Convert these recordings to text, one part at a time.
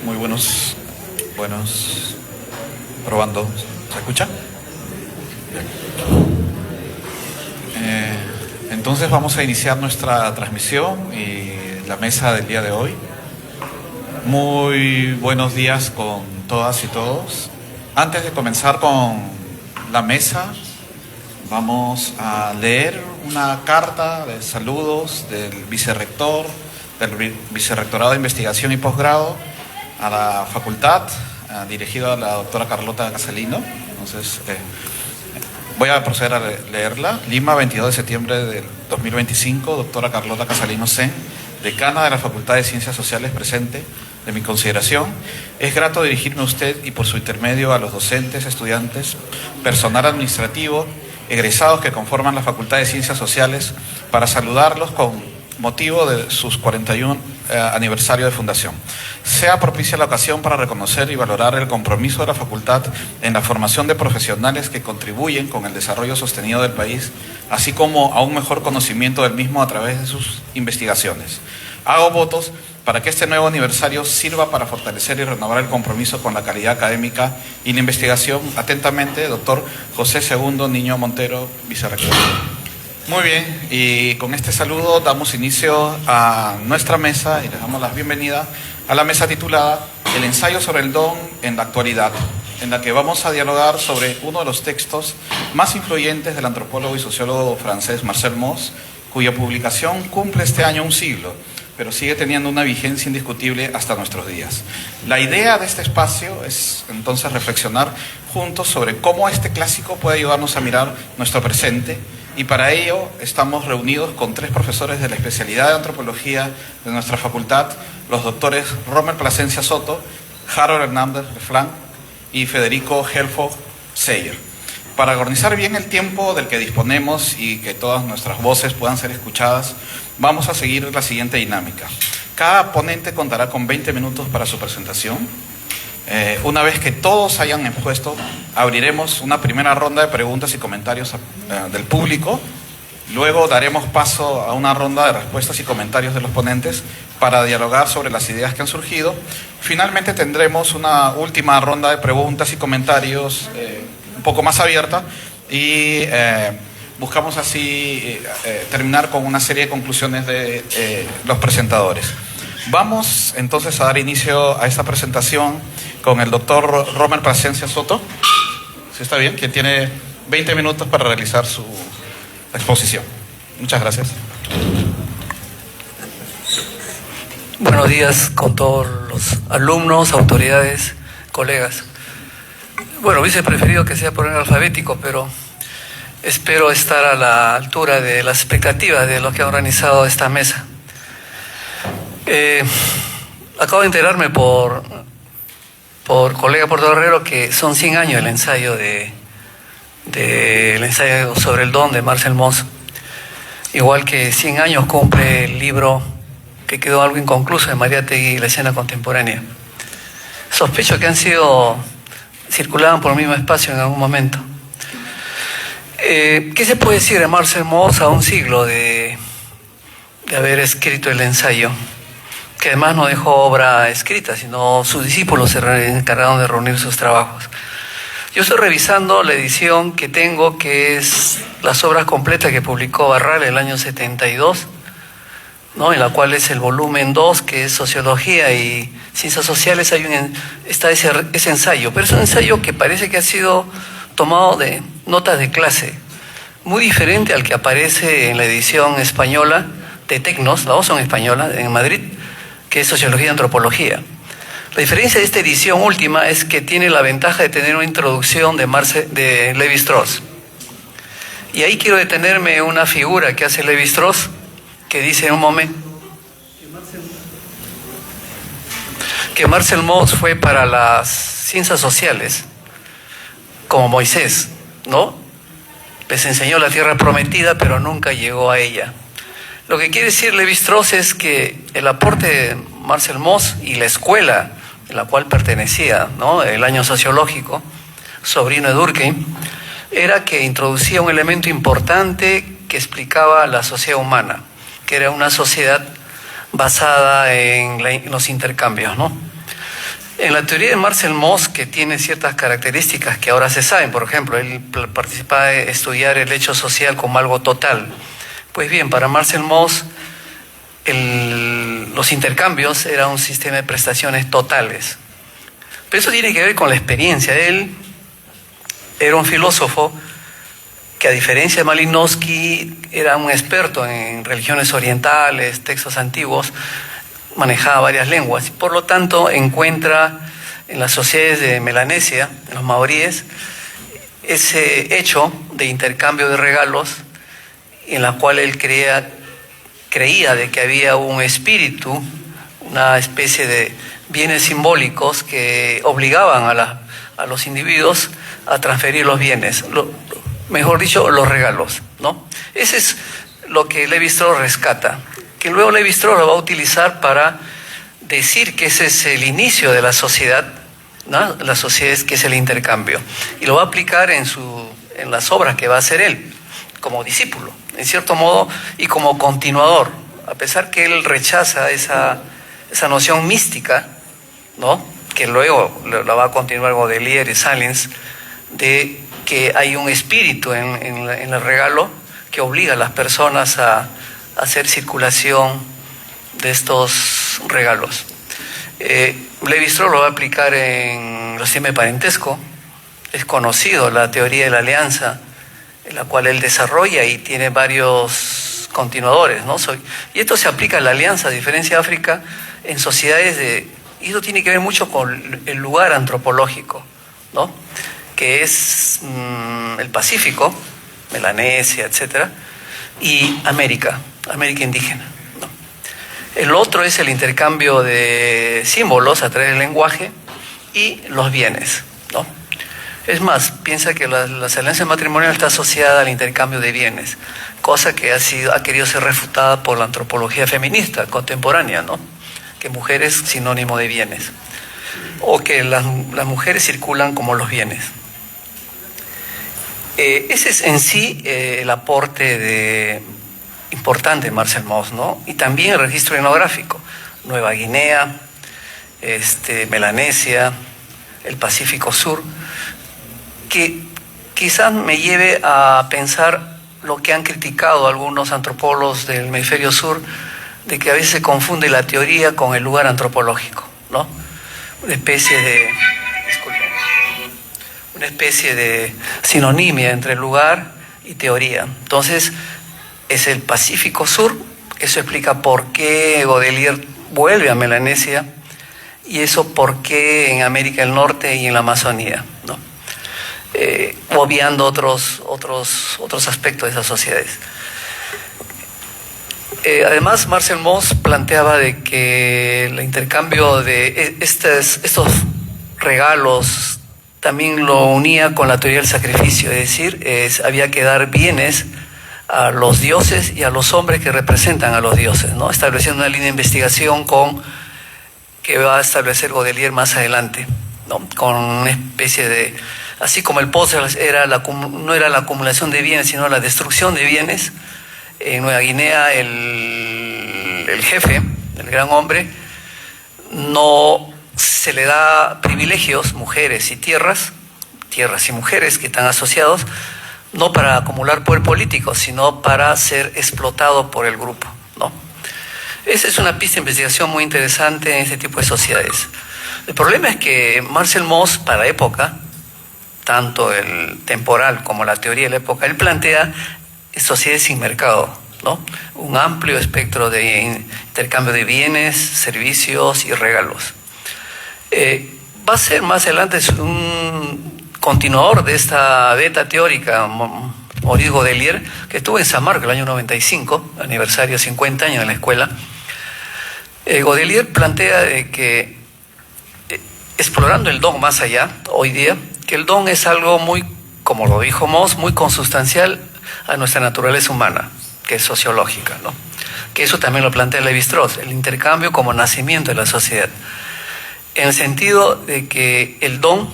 Muy buenos, probando. ¿Se escucha? Entonces vamos a iniciar nuestra transmisión y la mesa del día de hoy. Muy buenos días con todas y todos. Antes de comenzar con la mesa, vamos a leer una carta de saludos del vicerrector, del Vicerrectorado de Investigación y Posgrado a la facultad, dirigido a la doctora Carlota Casalino. Entonces, voy a proceder a leerla. Lima, 22 de septiembre del 2025, doctora Carlota Casalino Sen, decana de la Facultad de Ciencias Sociales, presente. De mi consideración, es grato dirigirme a usted y por su intermedio a los docentes, estudiantes, personal administrativo, egresados que conforman la Facultad de Ciencias Sociales, para saludarlos con motivo de sus 41 aniversario de fundación. Sea propicia la ocasión para reconocer y valorar el compromiso de la facultad en la formación de profesionales que contribuyen con el desarrollo sostenido del país, así como a un mejor conocimiento del mismo a través de sus investigaciones. Hago votos para que este nuevo aniversario sirva para fortalecer y renovar el compromiso con la calidad académica y la investigación. Atentamente, doctor José II Niño Montero, vicerrector. Muy bien, y con este saludo damos inicio a nuestra mesa y les damos la bienvenida a la mesa titulada El ensayo sobre el don en la actualidad, en la que vamos a dialogar sobre uno de los textos más influyentes del antropólogo y sociólogo francés Marcel Mauss, cuya publicación cumple este año un siglo, pero sigue teniendo una vigencia indiscutible hasta nuestros días. La idea de este espacio es entonces reflexionar juntos sobre cómo este clásico puede ayudarnos a mirar nuestro presente, y para ello estamos reunidos con 3 profesores de la especialidad de antropología de nuestra facultad, los doctores Romer Plasencia Soto, Harold Hernández Refranc y Federico Helfog Seyer. Para organizar bien el tiempo del que disponemos y que todas nuestras voces puedan ser escuchadas, vamos a seguir la siguiente dinámica. Cada ponente contará con 20 minutos para su presentación. Una vez que todos hayan expuesto, abriremos una primera ronda de preguntas y comentarios del público. Luego daremos paso a una ronda de respuestas y comentarios de los ponentes para dialogar sobre las ideas que han surgido. Finalmente tendremos una última ronda de preguntas y comentarios un poco más abierta y buscamos así terminar con una serie de conclusiones de los presentadores. Vamos entonces a dar inicio a esta presentación con el doctor Romer Plasencia Soto. ¿Sí está bien? Quien tiene 20 minutos para realizar su exposición. Muchas gracias. Buenos días con todos los alumnos, autoridades, colegas. Bueno, hubiese preferido que sea por orden alfabético, pero espero estar a la altura de las expectativas de los que han organizado esta mesa. Acabo de enterarme por colega Portocarrero que son 100 años el ensayo el ensayo sobre el don de Marcel Mauss, igual que 100 años cumple el libro que quedó algo inconcluso de Mariátegui y la escena contemporánea. Sospecho que circulaban por el mismo espacio en algún momento. ¿Qué se puede decir de Marcel Mauss a un siglo de haber escrito el ensayo? Que además no dejó obra escrita, sino sus discípulos se encargaron de reunir sus trabajos. Yo estoy revisando la edición que tengo, que es las obras completas que publicó Barral en el año 72, ¿no? En la cual es el volumen 2, que es Sociología y Ciencias Sociales. Está ese ensayo, pero es un ensayo que parece que ha sido tomado de notas de clase, muy diferente al que aparece en la edición española de Tecnos, la voz en española, en Madrid, que es Sociología y Antropología. La diferencia de esta edición última es que tiene la ventaja de tener una introducción de Lévi-Strauss. Y ahí quiero detenerme en una figura que hace Lévi-Strauss, que dice en un momento que Marcel Mauss fue para las ciencias sociales como Moisés, ¿no? Les enseñó la tierra prometida, pero nunca llegó a ella. Lo que quiere decir Lévi-Strauss es que el aporte de Marcel Mauss y la escuela en la cual pertenecía, ¿no?, el año sociológico, sobrino de Durkheim, era que introducía un elemento importante que explicaba la sociedad humana, que era una sociedad basada en los intercambios, ¿no? En la teoría de Marcel Mauss, que tiene ciertas características que ahora se saben, por ejemplo, él participaba de estudiar el hecho social como algo total. Pues bien, para Marcel Mauss, los intercambios eran un sistema de prestaciones totales. Pero eso tiene que ver con la experiencia. Él era un filósofo que, a diferencia de Malinowski, era un experto en religiones orientales, textos antiguos, manejaba varias lenguas. Por lo tanto, encuentra en las sociedades de Melanesia, en los maoríes, ese hecho de intercambio de regalos, en la cual él creía de que había un espíritu, una especie de bienes simbólicos que obligaban a los individuos a transferir los bienes, mejor dicho, los regalos, ¿no? Ese es lo que Lévi-Strauss rescata, que luego Lévi-Strauss lo va a utilizar para decir que ese es el inicio de la sociedad, ¿no? La sociedad es que es el intercambio, y lo va a aplicar en las obras que va a hacer él, como discípulo, en cierto modo, y como continuador, a pesar que él rechaza esa noción mística, ¿no? Que luego la va a continuar Godelier y Salins, de que hay un espíritu en el regalo que obliga a las personas a hacer circulación de estos regalos. Lévi-Strauss lo va a aplicar en los sistemas de parentesco. Es conocido la teoría de la alianza, en la cual él desarrolla y tiene varios continuadores, ¿no? Y esto se aplica a la alianza, a diferencia de África, en sociedades y eso tiene que ver mucho con el lugar antropológico, ¿no? Que es el Pacífico, Melanesia, etcétera, y América indígena, ¿no? El otro es el intercambio de símbolos a través del lenguaje y los bienes, ¿no? Es más, piensa que las alianzas matrimoniales está asociada al intercambio de bienes, cosa que ha querido ser refutada por la antropología feminista contemporánea, ¿no? Que mujer es sinónimo de bienes, o que las mujeres circulan como los bienes. Ese es en sí el aporte importante de Marcel Mauss, ¿no? Y también el registro etnográfico, Nueva Guinea, Melanesia, el Pacífico Sur, que quizás me lleve a pensar lo que han criticado algunos antropólogos del hemisferio sur, de que a veces se confunde la teoría con el lugar antropológico, ¿no? Una especie de sinonimia entre lugar y teoría. Entonces, es el Pacífico Sur. Eso explica por qué Godelier vuelve a Melanesia, y eso por qué en América del Norte y en la Amazonía, ¿no? Obviando otros aspectos de esas sociedades. Además, Marcel Mauss planteaba de que el intercambio de estos regalos también lo unía con la teoría del sacrificio, es decir, había que dar bienes a los dioses y a los hombres que representan a los dioses, ¿no? Estableciendo una línea de investigación que va a establecer Godelier más adelante, ¿no? Con una especie de, así como el Pozo no era la acumulación de bienes, sino la destrucción de bienes. En Nueva Guinea el jefe, el gran hombre, no se le da privilegios, mujeres y tierras y mujeres que están asociados, no para acumular poder político, sino para ser explotado por el grupo, ¿no? Esa es una pista de investigación muy interesante en este tipo de sociedades. El problema es que Marcel Mauss, para la época, tanto el temporal como la teoría de la época, él plantea sociedades sin mercado, ¿no? Un amplio espectro de intercambio de bienes, servicios y regalos. Va a ser más adelante un continuador de esta beta teórica, Maurice Godelier, que estuvo en San Marcos el año 95, aniversario 50 años de la escuela. Godelier plantea que, explorando el don más allá, hoy día, que el don es algo muy, como lo dijo Mauss, muy consustancial a nuestra naturaleza humana, que es sociológica, ¿no? Que eso también lo plantea Lévi-Strauss, el intercambio como nacimiento de la sociedad, en el sentido de que el don,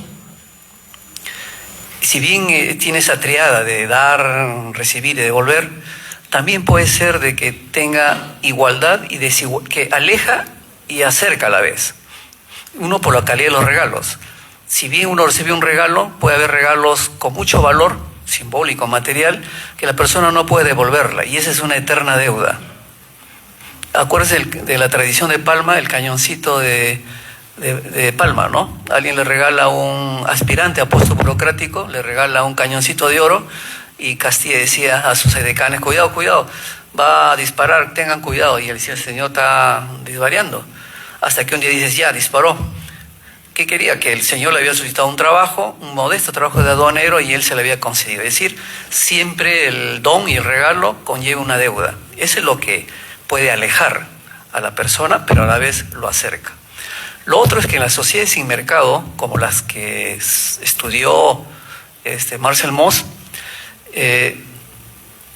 si bien tiene esa triada de dar, recibir y devolver, también puede ser de que tenga igualdad y desigualdad, que aleja y acerca a la vez. Uno, por la calidad de los regalos. Si bien uno recibe un regalo, puede haber regalos con mucho valor simbólico, material, que la persona no puede devolverla, y esa es una eterna deuda. Acuérdense de la tradición de Palma, el cañoncito de Palma, ¿no? Alguien le regala a un aspirante a puesto burocrático, le regala un cañoncito de oro, y Castilla decía a sus edecanes: cuidado, cuidado, va a disparar, tengan cuidado. Y él decía: el señor está disvariando. Hasta que un día dices: ya, disparó. ¿Qué quería? Que el señor le había solicitado un trabajo, un modesto trabajo de aduanero, y él se le había concedido. Es decir, siempre el don y el regalo conlleva una deuda. Eso es lo que puede alejar a la persona, pero a la vez lo acerca. Lo otro es que en las sociedades sin mercado, como las que estudió Marcel Mauss,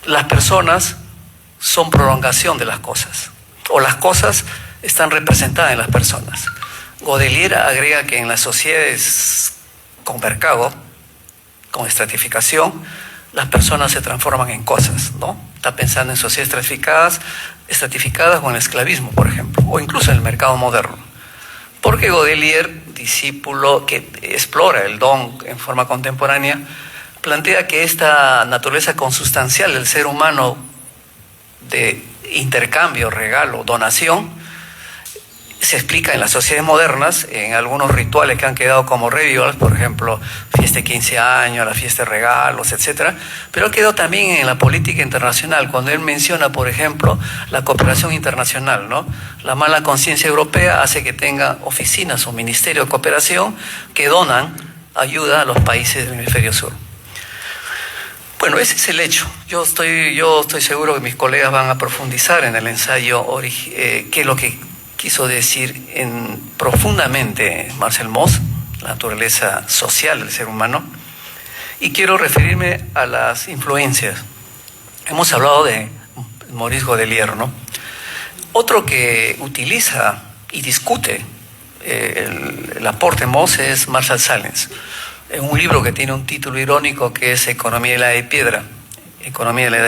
las personas son prolongación de las cosas, o las cosas están representadas en las personas. Godelier agrega que en las sociedades con mercado, con estratificación, las personas se transforman en cosas, ¿no? Está pensando en sociedades estratificadas o en el esclavismo, por ejemplo, o incluso en el mercado moderno. Porque Godelier, discípulo que explora el don en forma contemporánea, plantea que esta naturaleza consustancial del ser humano de intercambio, regalo, donación, se explica en las sociedades modernas, en algunos rituales que han quedado como revivals, por ejemplo, fiesta de 15 años, la fiesta de regalos, etc. Pero ha quedado también en la política internacional, cuando él menciona, por ejemplo, la cooperación internacional, ¿no? La mala conciencia europea hace que tenga oficinas o ministerios de cooperación que donan ayuda a los países del hemisferio sur. Bueno, ese es el hecho. Yo estoy seguro que mis colegas van a profundizar en el ensayo qué es lo que quiso decir profundamente Marcel Mauss, la naturaleza social del ser humano, y quiero referirme a las influencias. Hemos hablado de Maurice Godelier, ¿no? Otro que utiliza y discute el aporte de Mauss es Marshall Sahlins, en un libro que tiene un título irónico que es Economía de la Edad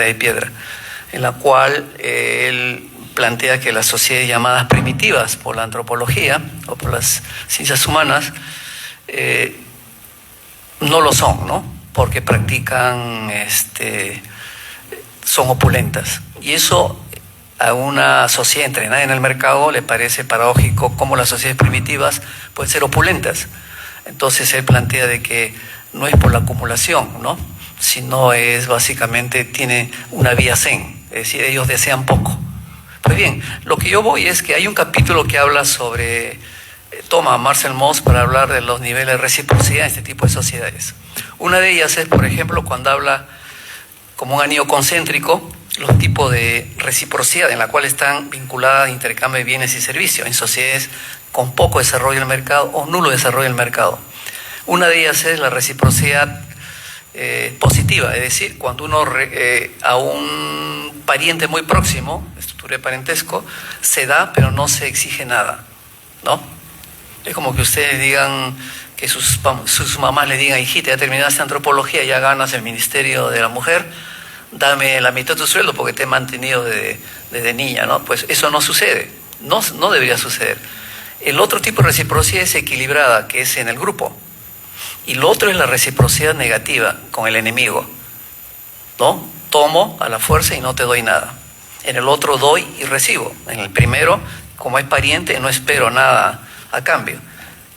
de Piedra, en la cual él plantea que las sociedades llamadas primitivas por la antropología o por las ciencias humanas no lo son, ¿no? Porque practican, son opulentas. Y eso a una sociedad entrenada en el mercado le parece paradójico cómo las sociedades primitivas pueden ser opulentas. Entonces él plantea de que no es por la acumulación, ¿no? Sino es básicamente, tiene una vía zen, es decir, ellos desean poco. Pues bien, lo que yo voy es que hay un capítulo que habla sobre, toma a Marcel Mauss para hablar de los niveles de reciprocidad en este tipo de sociedades. Una de ellas es, por ejemplo, cuando habla como un anillo concéntrico, los tipos de reciprocidad en la cual están vinculadas intercambio de bienes y servicios en sociedades con poco desarrollo del mercado o nulo desarrollo del mercado. Una de ellas es la reciprocidad positiva, es decir, cuando uno a un pariente muy próximo, estructura de parentesco, se da pero no se exige nada, ¿no? Es como que ustedes digan, que sus mamás le digan: hijita, ya terminaste antropología, ya ganas el Ministerio de la Mujer, dame la mitad de tu sueldo porque te he mantenido desde niña, ¿no? Pues eso no sucede, no debería suceder. El otro tipo de reciprocidad es equilibrada, que es en el grupo. Y lo otro es la reciprocidad negativa con el enemigo, ¿no? Tomo a la fuerza y no te doy nada. En el otro doy y recibo. En el primero, como es pariente, no espero nada a cambio.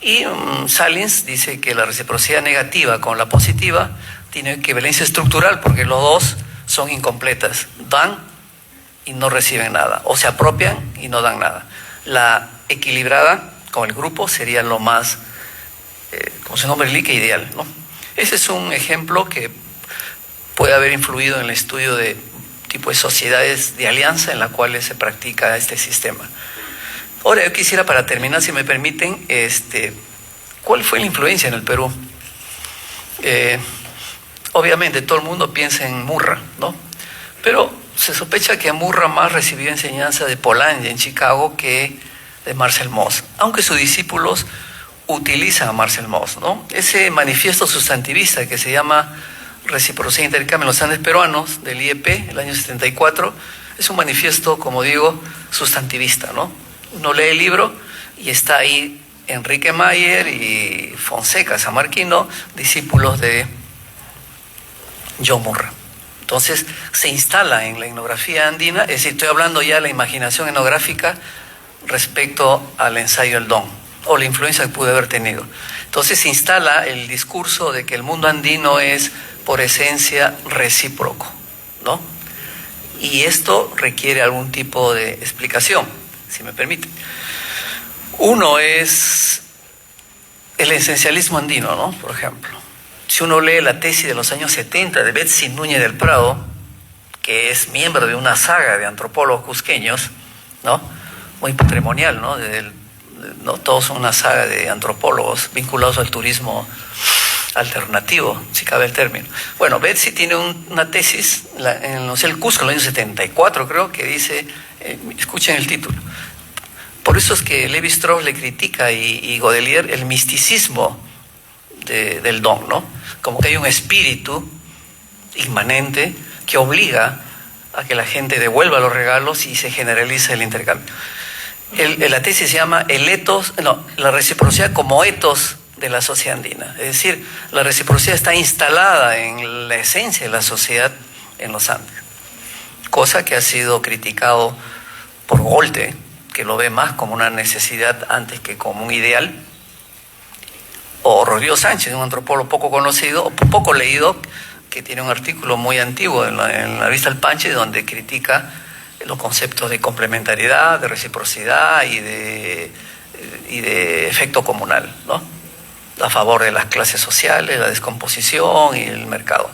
Y Sahlins dice que la reciprocidad negativa con la positiva tiene equivalencia estructural porque los dos son incompletas. Dan y no reciben nada, o se apropian y no dan nada. La equilibrada con el grupo sería lo más, como su nombre indica, ideal, ¿no? Ese es un ejemplo que puede haber influido en el estudio de tipo de sociedades de alianza en las cuales se practica este sistema. Ahora yo quisiera, para terminar, si me permiten, ¿cuál fue la influencia en el Perú? Obviamente todo el mundo piensa en Murra, ¿no? Pero se sospecha que Murra más recibió enseñanza de Polanyi en Chicago que de Marcel Mauss, aunque sus discípulos utilizan a Marcel Mauss, ¿no? Ese manifiesto sustantivista que se llama Reciprocidad e Intercambio en los Andes Peruanos, del IEP, el año 74, es un manifiesto, como digo, sustantivista, ¿no? Uno lee el libro y está ahí Enrique Mayer y Fonseca Sammarquino, discípulos de John Murray. Entonces se instala en la etnografía andina, es decir, estoy hablando ya de la imaginación etnográfica respecto al ensayo del don, o la influencia que pude haber tenido. Entonces se instala el discurso de que el mundo andino es por esencia recíproco, ¿no? Y esto requiere algún tipo de explicación, si me permite. Uno es el esencialismo andino, ¿no? Por ejemplo, si uno lee la tesis de los años 70 de Betsy Núñez del Prado, que es miembro de una saga de antropólogos cusqueños, ¿no? Muy patrimonial, ¿no? No todos son una saga de antropólogos vinculados al turismo alternativo, si cabe el término. Bueno, Betsy tiene una tesis en el Cusco, en el año 74, creo, que dice, escuchen el título. Por eso es que Lévi-Strauss le critica y Godelier el misticismo del don, ¿no? Como que hay un espíritu inmanente que obliga a que la gente devuelva los regalos y se generaliza el intercambio. La tesis se llama la reciprocidad como etos de la sociedad andina. Es decir, la reciprocidad está instalada en la esencia de la sociedad en los Andes. Cosa que ha sido criticado por Golte, que lo ve más como una necesidad antes que como un ideal, o Rodrigo Sánchez, un antropólogo poco conocido, o poco leído, que tiene un artículo muy antiguo en la revista El Panche, donde critica los conceptos de complementariedad, de reciprocidad y de efecto comunal, ¿no? A favor de las clases sociales, la descomposición y el mercado.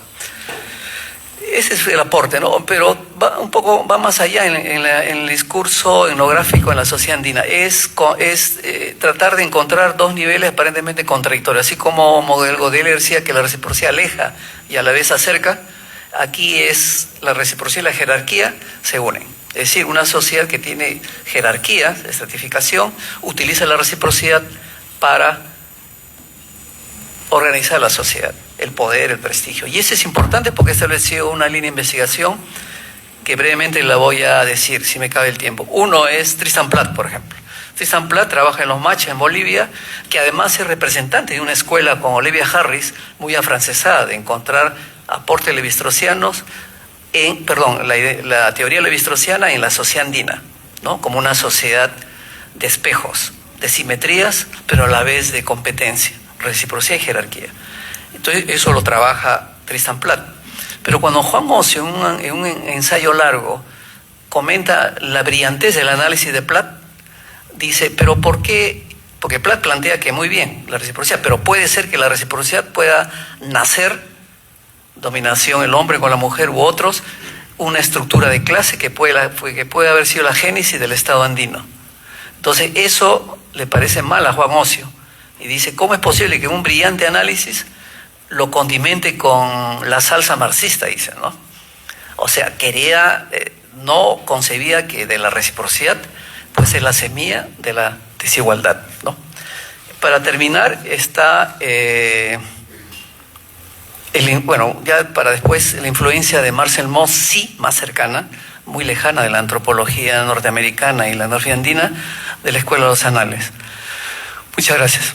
Ese es el aporte, ¿no? Pero va más allá en el discurso etnográfico en la sociedad andina. Es tratar de encontrar dos niveles aparentemente contradictorios. Así como Godelier decía que la reciprocidad aleja y a la vez acerca, aquí es la reciprocidad y la jerarquía se unen. Es decir, una sociedad que tiene jerarquías, estratificación, utiliza la reciprocidad para organizar la sociedad, el poder, el prestigio. Y eso es importante porque estableció una línea de investigación que brevemente la voy a decir, si me cabe el tiempo. Uno es Tristan Platt, por ejemplo. Tristan Platt trabaja en los Maches, en Bolivia, que además es representante de una escuela con Olivia Harris, muy afrancesada, de encontrar aportes levi-straussianos la teoría levi-straussiana en la sociedad andina, ¿no? Como una sociedad de espejos, de simetrías, pero a la vez de competencia, reciprocidad y jerarquía. Entonces eso lo trabaja Tristan Platt. Pero cuando Juan Ocio, en un ensayo largo, comenta la brillantez del análisis de Platt, dice, pero ¿por qué? Porque Platt plantea que muy bien la reciprocidad, pero puede ser que la reciprocidad pueda nacer, dominación el hombre con la mujer u otros, una estructura de clase que puede haber sido la génesis del Estado andino. Entonces eso le parece mal a Juan Ocio y dice, ¿cómo es posible que un brillante análisis lo condimente con la salsa marxista? Dice, ¿no? O sea, no concebía que de la reciprocidad pues es la semilla de la desigualdad, ¿no? Para terminar está ya para después la influencia de Marcel Mauss, sí, más cercana, muy lejana de la antropología norteamericana y la etnografía andina de la Escuela de los Anales. Muchas gracias.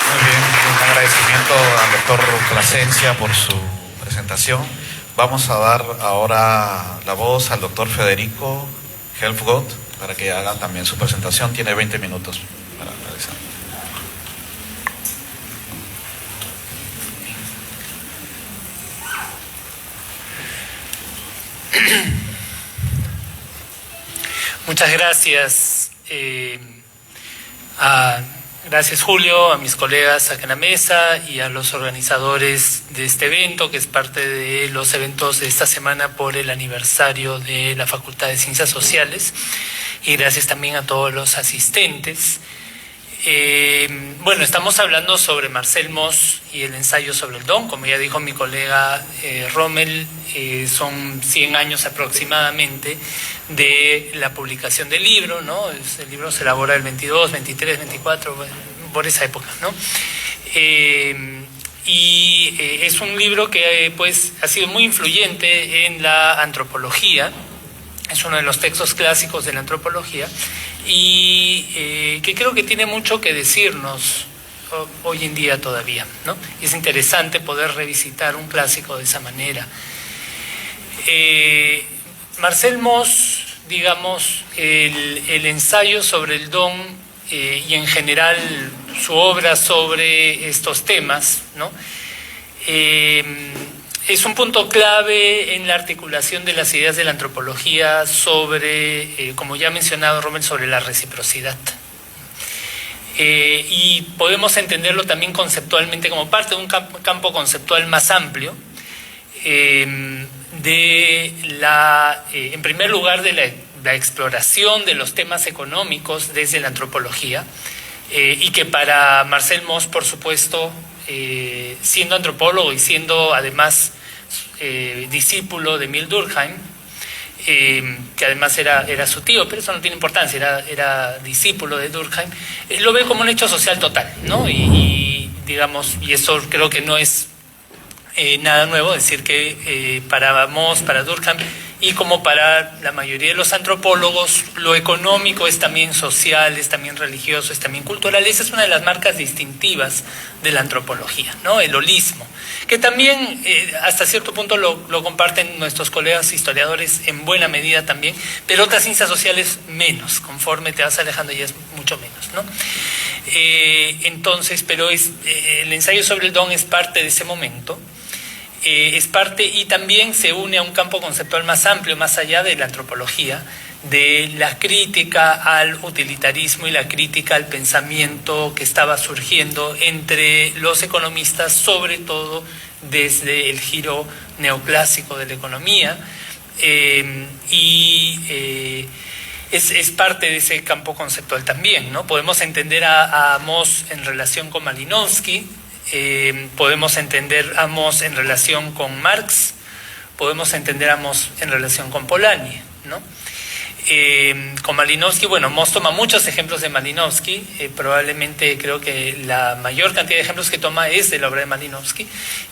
Muy bien, un agradecimiento al doctor Plasencia por su presentación. Vamos a dar ahora la voz al doctor Federico Helfgott para que haga también su presentación. Tiene 20 minutos para realizar. Muchas gracias. Gracias, Julio, a mis colegas acá en la mesa y a los organizadores de este evento, que es parte de los eventos de esta semana por el aniversario de la Facultad de Ciencias Sociales. Y gracias también a todos los asistentes. Estamos hablando sobre Marcel Mauss y el ensayo sobre el don. Como ya dijo mi colega Rommel, son 100 años aproximadamente de la publicación del libro, ¿no? El libro se elabora el 22, 23, 24, por esa época, ¿no? Es un libro que pues ha sido muy influyente en la antropología es uno de los textos clásicos de la antropología y que creo que tiene mucho que decirnos hoy en día todavía, ¿no? Y es interesante poder revisitar un clásico de esa manera. Marcel Mauss, digamos, el ensayo sobre el don y en general su obra sobre estos temas, ¿no? Es un punto clave en la articulación de las ideas de la antropología sobre, como ya ha mencionado Rommel, sobre la reciprocidad. Y podemos entenderlo también conceptualmente como parte de un campo conceptual más amplio, en primer lugar, de la exploración de los temas económicos desde la antropología, y que para Marcel Mauss, por supuesto, siendo antropólogo y siendo además discípulo de Emile Durkheim, que además era su tío, pero eso no tiene importancia, era discípulo de Durkheim, lo ve como un hecho social total, ¿no? Digamos, y eso creo que no es nada nuevo, decir que para Mauss, para Durkheim y como para la mayoría de los antropólogos, lo económico es también social, es también religioso, es también cultural. Esa es una de las marcas distintivas de la antropología, ¿no? El holismo, que también hasta cierto punto lo comparten nuestros colegas historiadores en buena medida también, pero otras ciencias sociales menos, conforme te vas alejando ya es mucho menos, ¿no? Entonces, pero el ensayo sobre el don es parte de ese momento. Es parte y también se une a un campo conceptual más amplio, más allá de la antropología, de la crítica al utilitarismo y la crítica al pensamiento que estaba surgiendo entre los economistas, sobre todo desde el giro neoclásico de la economía, es parte de ese campo conceptual también, ¿no? Podemos entender a Mauss en relación con Malinowski, podemos entender a Mauss en relación con Marx, podemos entender a Mauss en relación con Polanyi, ¿no? Con Malinowski, bueno, Mauss toma muchos ejemplos de Malinowski, probablemente creo que la mayor cantidad de ejemplos que toma es de la obra de Malinowski,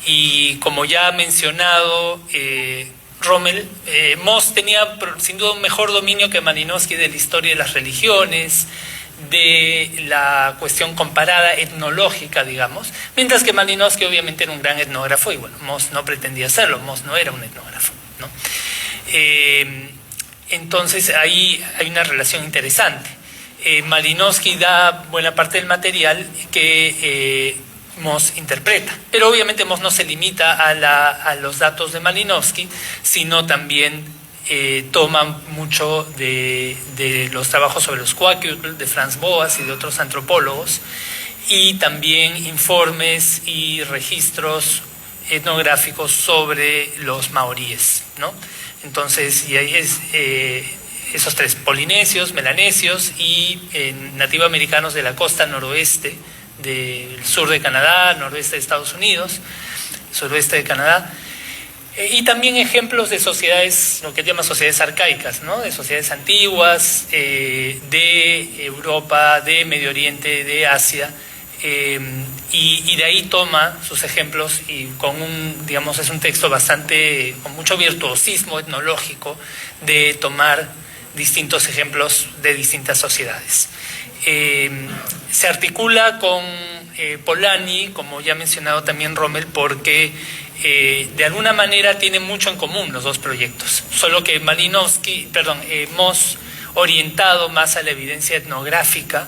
y como ya ha mencionado Rommel, Mauss tenía sin duda un mejor dominio que Malinowski de la historia de las religiones, de la cuestión comparada etnológica, digamos, mientras que Malinowski obviamente era un gran etnógrafo y bueno, Mauss no pretendía serlo, Mauss no era un etnógrafo, ¿no? Entonces ahí hay una relación interesante. Malinowski da buena parte del material que Mauss interpreta, pero obviamente Mauss no se limita a los datos de Malinowski, sino también toma mucho de los trabajos sobre los Kwakiutl, de Franz Boas y de otros antropólogos, y también informes y registros etnográficos sobre los maoríes, ¿no? Entonces, y ahí esos tres, polinesios, melanesios y nativoamericanos de la costa noroeste del sur de Canadá, noroeste de Estados Unidos, suroeste de Canadá. Y también ejemplos de sociedades, lo que llama sociedades arcaicas, ¿no? De sociedades antiguas, de Europa, de Medio Oriente, de Asia, y de ahí toma sus ejemplos y digamos, es un texto con mucho virtuosismo etnológico de tomar distintos ejemplos de distintas sociedades. Se articula con Polanyi, como ya ha mencionado también Rommel, porque de alguna manera tienen mucho en común los dos proyectos, solo que Mauss orientado más a la evidencia etnográfica,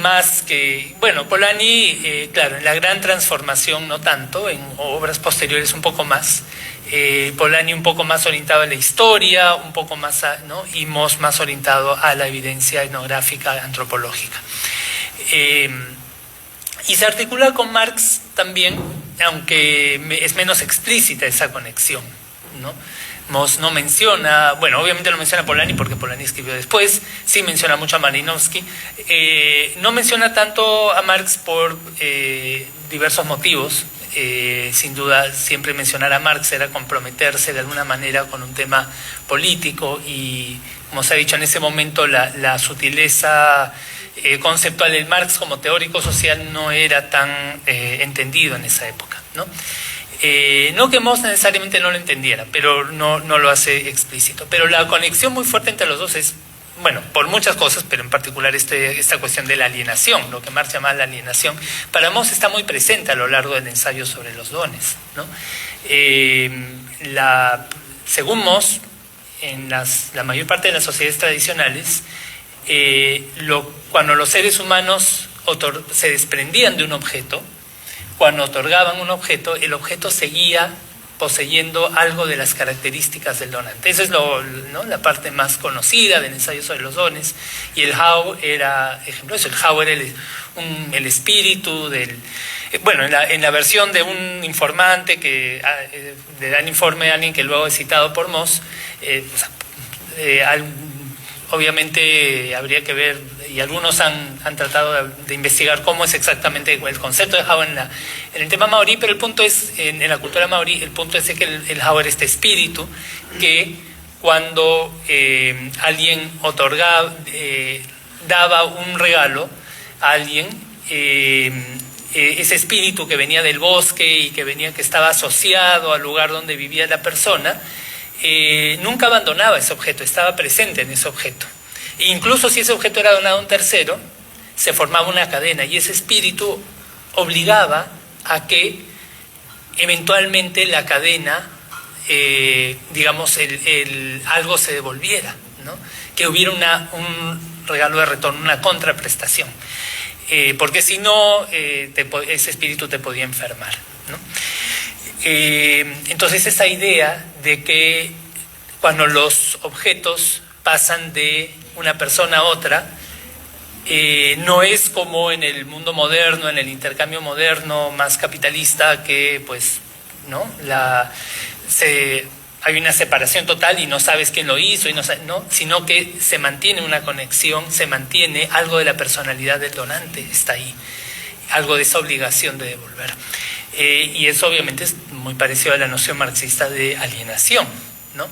más que, bueno, Polanyi, claro, en la gran transformación no tanto, en obras posteriores un poco más, Polanyi un poco más orientado a la historia, un poco más ¿no? Y Mauss más orientado a la evidencia etnográfica antropológica. Y se articula con Marx también, aunque es menos explícita esa conexión, ¿no? Mauss no menciona, bueno, obviamente no menciona a Polanyi porque Polanyi escribió después, sí menciona mucho a Malinowski, no menciona tanto a Marx por diversos motivos. Sin duda, siempre mencionar a Marx era comprometerse de alguna manera con un tema político y, como se ha dicho en ese momento, la sutileza conceptual de Marx como teórico social no era tan entendido en esa época, ¿no? No que Moss necesariamente no lo entendiera, pero no lo hace explícito. Pero la conexión muy fuerte entre los dos es, bueno, por muchas cosas, pero en particular esta cuestión de la alienación, lo que Marx llama la alienación, para Moss está muy presente a lo largo del ensayo sobre los dones, ¿no? Según Moss, en la mayor parte de las sociedades tradicionales, cuando los seres humanos se desprendían de un objeto, cuando otorgaban un objeto, el objeto seguía poseyendo algo de las características del donante. Esa es ¿no? la parte más conocida del ensayo sobre los dones, y el How era ejemplo de eso. El How era el espíritu del... Bueno, en la versión de un informante que le da el informe a alguien que luego es citado por Moss, obviamente habría que ver, y algunos han tratado de investigar cómo es exactamente el concepto de How en el tema maorí, pero el punto es, en la cultura maorí, el punto es que el How era este espíritu que cuando alguien daba un regalo a alguien, ese espíritu que venía del bosque y que estaba asociado al lugar donde vivía la persona, nunca abandonaba ese objeto, estaba presente en ese objeto. E incluso si ese objeto era donado a un tercero, se formaba una cadena, y ese espíritu obligaba a que eventualmente la cadena, digamos, algo se devolviera, ¿no? Que hubiera un regalo de retorno, una contraprestación. Porque si no, ese espíritu te podía enfermar, ¿no? Entonces esa idea de que cuando los objetos pasan de una persona a otra, no es como en el mundo moderno, en el intercambio moderno más capitalista, que pues no hay una separación total y no sabes quién lo hizo, sino que se mantiene una conexión, se mantiene algo de la personalidad del donante, está ahí, algo de esa obligación de devolver. Y eso obviamente es muy parecido a la noción marxista de alienación, ¿no?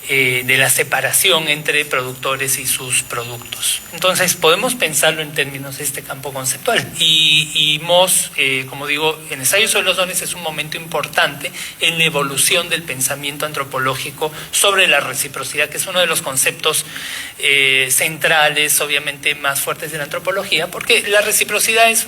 De la separación entre productores y sus productos. Entonces podemos pensarlo en términos de este campo conceptual, y Moss, como digo, en Ensayo sobre los dones es un momento importante en la evolución del pensamiento antropológico sobre la reciprocidad, que es uno de los conceptos centrales, obviamente más fuertes de la antropología, porque la reciprocidad es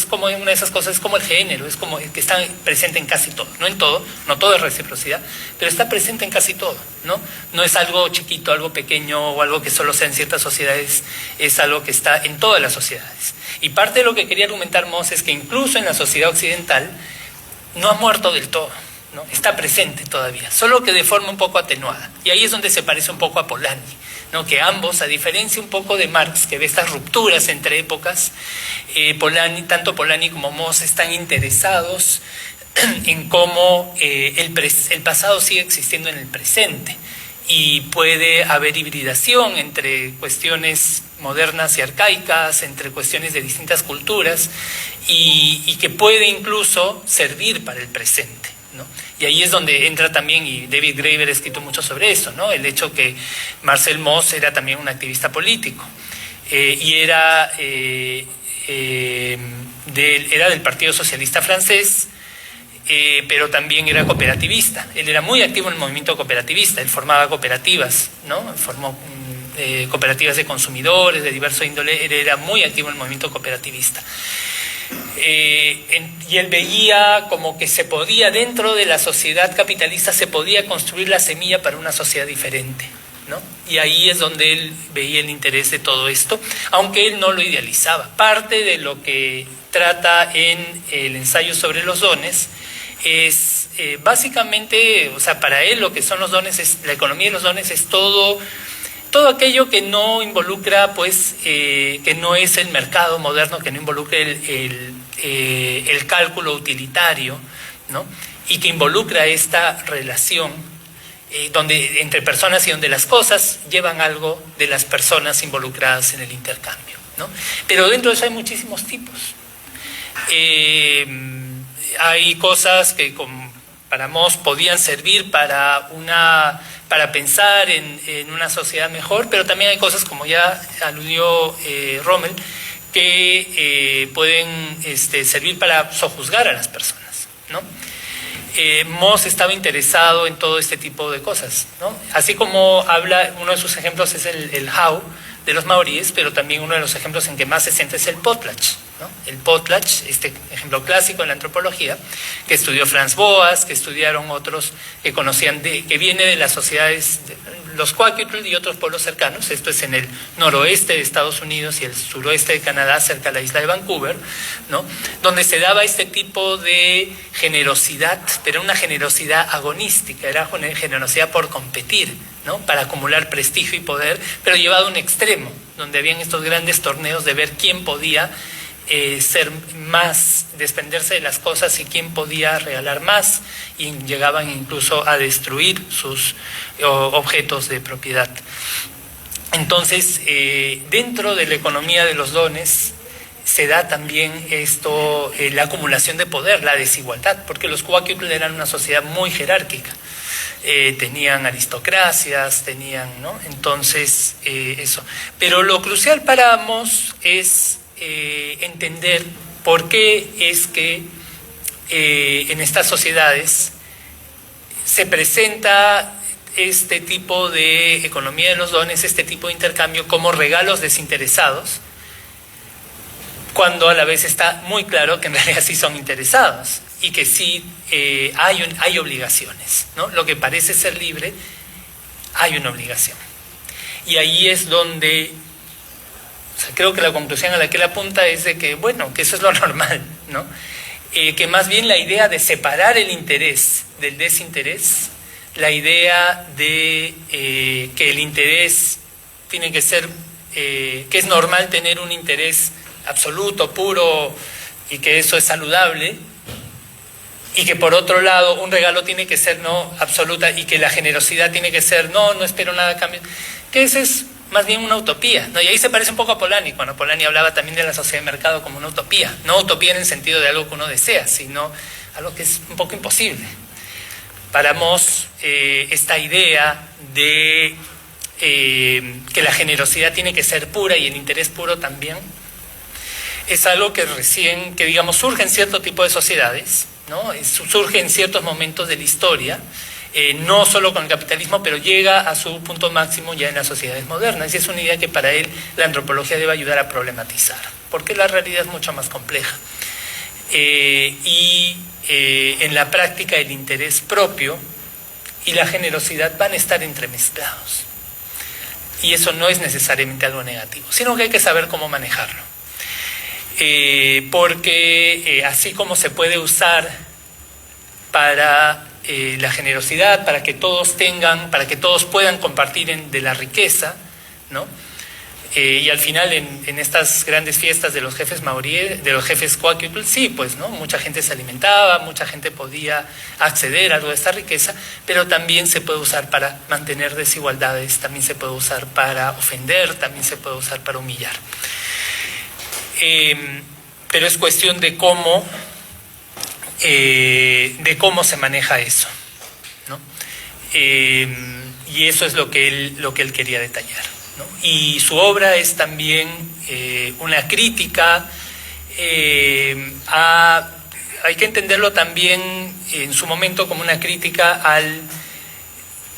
como una de esas cosas, es como el género, es como que está presente en casi todo, no en todo, no todo es reciprocidad, pero está presente en casi todo, ¿no? No es algo chiquito, algo pequeño o algo que solo sea en ciertas sociedades, es algo que está en todas las sociedades. Y parte de lo que quería argumentar Moss es que incluso en la sociedad occidental no ha muerto del todo, ¿no? Está presente todavía, solo que de forma un poco atenuada. Y ahí es donde se parece un poco a Polanyi, ¿no? Que ambos, a diferencia un poco de Marx, que ve estas rupturas entre épocas, tanto Polanyi como Moss están interesados en cómo el pasado sigue existiendo en el presente, y puede haber hibridación entre cuestiones modernas y arcaicas, entre cuestiones de distintas culturas, y que puede incluso servir para el presente, ¿no? Y ahí es donde entra también, y David Graeber ha escrito mucho sobre eso, ¿no? El hecho que Marcel Mauss era también un activista político, y era del Partido Socialista francés, pero también era cooperativista. Él era muy activo en el movimiento cooperativista, él formaba cooperativas, ¿no? Formó cooperativas de consumidores de diverso índole, él era muy activo en el movimiento cooperativista. Y él veía como que se podía, dentro de la sociedad capitalista, se podía construir la semilla para una sociedad diferente, ¿no? Y ahí es donde él veía el interés de todo esto, aunque él no lo idealizaba. Parte de lo que trata en el ensayo sobre los dones es básicamente, o sea, para él lo que son los dones, la economía de los dones es todo aquello que no involucra, pues, que no es el mercado moderno, que no involucra el cálculo utilitario, ¿no? Y que involucra esta relación entre personas, y donde las cosas llevan algo de las personas involucradas en el intercambio, ¿no? Pero dentro de eso hay muchísimos tipos. Hay cosas que para Moss podían servir para pensar en una sociedad mejor, pero también hay cosas, como ya aludió Rommel, que pueden servir para sojuzgar a las personas, ¿no? Moss estaba interesado en todo este tipo de cosas, ¿no? Así como habla, uno de sus ejemplos es el how de los maoríes, pero también uno de los ejemplos en que más se centra es el potlatch, ¿no? El potlatch, este ejemplo clásico en la antropología, que estudió Franz Boas, que estudiaron otros que conocían, que viene de las sociedades, los Kwakiutl y otros pueblos cercanos. Esto es en el noroeste de Estados Unidos y el suroeste de Canadá, cerca de la isla de Vancouver, ¿no? Donde se daba este tipo de generosidad, pero una generosidad agonística, era una generosidad por competir, ¿no? Para acumular prestigio y poder, pero llevado a un extremo, donde habían estos grandes torneos de ver quién podía ser más, desprenderse de las cosas y quién podía regalar más, y llegaban incluso a destruir sus objetos de propiedad. Entonces, dentro de la economía de los dones se da también esto, la acumulación de poder, la desigualdad, porque los Kwakiutl eran una sociedad muy jerárquica. Tenían aristocracias, ¿no? Entonces, eso. Pero lo crucial para Moss es entender por qué es que en estas sociedades se presenta este tipo de economía de los dones, este tipo de intercambio como regalos desinteresados, cuando a la vez está muy claro que en realidad sí son interesados y que sí hay obligaciones, ¿no? Lo que parece ser libre, hay una obligación. Y ahí es donde, o sea, creo que la conclusión a la que él apunta es de que, bueno, que eso es lo normal, ¿no? Que más bien la idea de separar el interés del desinterés, la idea de que el interés tiene que ser, que es normal tener un interés absoluto, puro, y que eso es saludable, y que por otro lado un regalo tiene que ser no absoluta, y que la generosidad tiene que ser no espero nada a cambio, que esa es más bien una utopía, ¿no? Y ahí se parece un poco a Polanyi, cuando Polanyi hablaba también de la sociedad de mercado como una utopía, no utopía en el sentido de algo que uno desea, sino algo que es un poco imposible. Para Moss, esta idea de que la generosidad tiene que ser pura y el interés puro también, es algo que recién, que digamos, surge en cierto tipo de sociedades, ¿no? Surge en ciertos momentos de la historia, no solo con el capitalismo, pero llega a su punto máximo ya en las sociedades modernas, y es una idea que para él la antropología debe ayudar a problematizar, porque la realidad es mucho más compleja. En la práctica el interés propio y la generosidad van a estar entremezclados, y eso no es necesariamente algo negativo, sino que hay que saber cómo manejarlo. Porque así como se puede usar para la generosidad, para que todos tengan, para que todos puedan compartir de la riqueza, ¿no? Y al final en estas grandes fiestas de los jefes maoríes, de los jefes Kwakiutl, sí, pues, ¿no? Mucha gente se alimentaba, mucha gente podía acceder a algo de esta riqueza, pero también se puede usar para mantener desigualdades, también se puede usar para ofender, también se puede usar para humillar. Pero es cuestión de cómo se maneja eso, ¿no? Y eso es lo que él quería detallar, ¿no? Y su obra es también una crítica hay que entenderlo también en su momento como una crítica a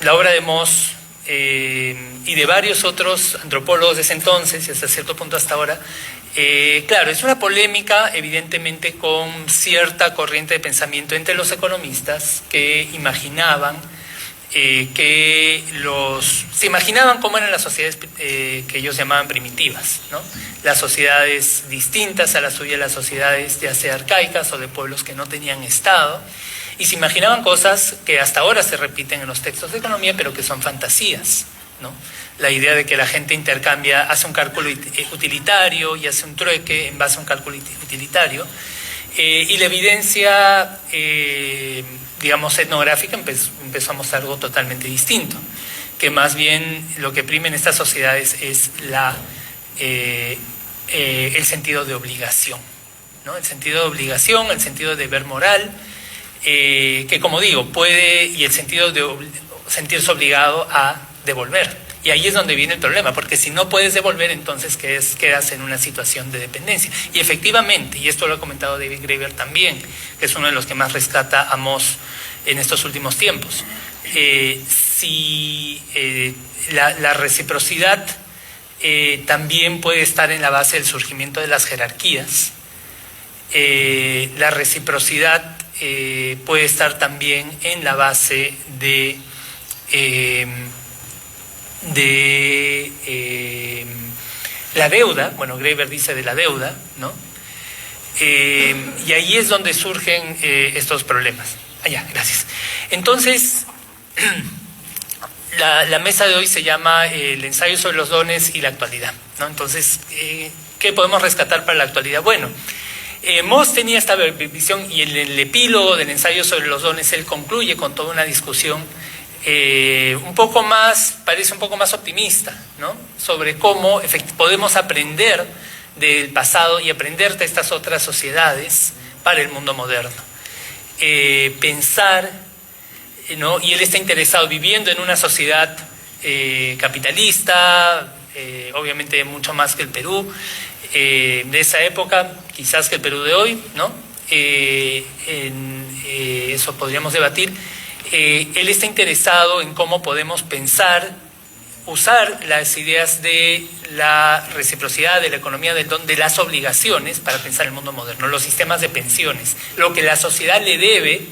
la obra de Moss y de varios otros antropólogos de ese entonces y hasta cierto punto hasta ahora. Claro, es una polémica evidentemente con cierta corriente de pensamiento entre los economistas que imaginaban se imaginaban cómo eran las sociedades que ellos llamaban primitivas, ¿no? Las sociedades distintas a la suya, las sociedades ya sea arcaicas o de pueblos que no tenían Estado, y se imaginaban cosas que hasta ahora se repiten en los textos de economía, pero que son fantasías, ¿no? La idea de que la gente intercambia, hace un cálculo utilitario y hace un trueque en base a un cálculo utilitario, y la evidencia, digamos, etnográfica empezó a mostrar algo totalmente distinto, que más bien lo que prima en estas sociedades es el sentido de obligación, ¿no? El sentido de obligación, el sentido de deber moral, que como digo, y el sentido de sentirse obligado a devolver. Y ahí es donde viene el problema, porque si no puedes devolver, entonces quedas en una situación de dependencia. Y efectivamente, y esto lo ha comentado David Graeber también, que es uno de los que más rescata a Moss en estos últimos tiempos. Si la reciprocidad también puede estar en la base del surgimiento de las jerarquías, la reciprocidad puede estar también en la base de la deuda. Bueno, Graeber dice de la deuda, ¿no? Y ahí es donde surgen estos problemas. Gracias. Entonces, la mesa de hoy se llama el ensayo sobre los dones y la actualidad, ¿no? Entonces, ¿qué podemos rescatar para la actualidad? Bueno, Moss tenía esta visión, y en el epílogo del ensayo sobre los dones él concluye con toda una discusión parece un poco más optimista, ¿no? Sobre cómo podemos aprender del pasado y aprender de estas otras sociedades para el mundo moderno. Pensar, ¿no? Y él está interesado viviendo en una sociedad capitalista, obviamente mucho más que el Perú de esa época, quizás que el Perú de hoy, ¿no? Eso podríamos debatir. Él está interesado en cómo podemos pensar, usar las ideas de la reciprocidad, de la economía del don, de las obligaciones para pensar el mundo moderno, los sistemas de pensiones, lo que la sociedad le debe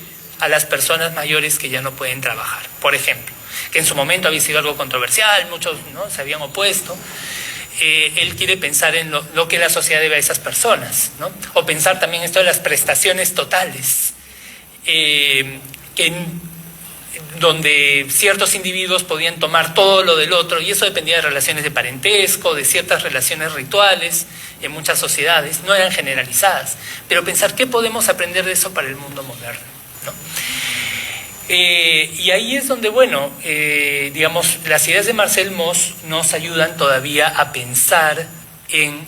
a las personas mayores que ya no pueden trabajar, por ejemplo, que en su momento había sido algo controversial, muchos, ¿no?, se habían opuesto. Él quiere pensar en lo que la sociedad debe a esas personas, ¿no? O pensar también esto de las prestaciones totales, donde ciertos individuos podían tomar todo lo del otro, y eso dependía de relaciones de parentesco, de ciertas relaciones rituales. En muchas sociedades no eran generalizadas, pero pensar qué podemos aprender de eso para el mundo moderno, ¿no? Y ahí es donde, bueno, digamos, las ideas de Marcel Mauss nos ayudan todavía a pensar en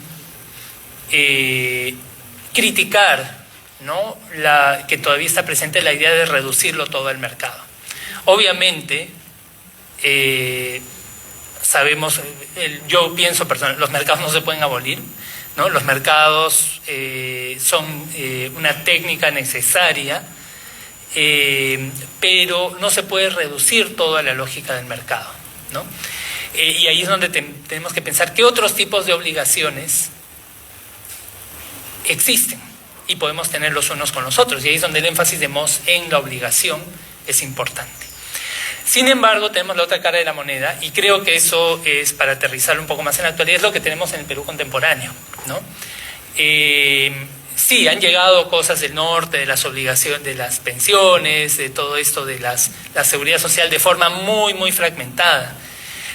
criticar, ¿no?, que todavía está presente la idea de reducirlo todo al mercado. Obviamente, sabemos, yo pienso personalmente, los mercados no se pueden abolir, ¿no? Los mercados son una técnica necesaria, pero no se puede reducir todo a la lógica del mercado, ¿no? Y ahí es donde tenemos que pensar qué otros tipos de obligaciones existen y podemos tenerlos unos con los otros, y ahí es donde el énfasis de Mauss en la obligación es importante. Sin embargo, tenemos la otra cara de la moneda, y creo que eso es, para aterrizarlo un poco más en la actualidad, es lo que tenemos en el Perú contemporáneo, ¿no? Sí, han llegado cosas del norte, de las obligaciones, de las pensiones, de todo esto de la seguridad social de forma muy, muy fragmentada.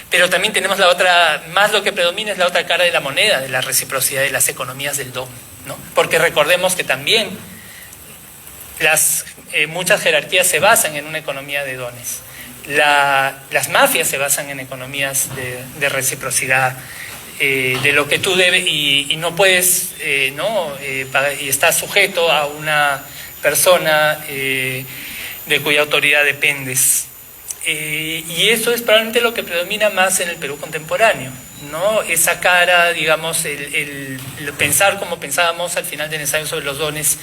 Pero también tenemos la otra, más lo que predomina es la otra cara de la moneda, de la reciprocidad de las economías del don, ¿no? Porque recordemos que también muchas jerarquías se basan en una economía de dones. Las mafias se basan en economías de reciprocidad, de lo que tú debes y no puedes, y estás sujeto a una persona de cuya autoridad dependes. Y eso es probablemente lo que predomina más en el Perú contemporáneo, ¿no? Esa cara, digamos, el pensar como pensábamos al final del ensayo sobre los dones,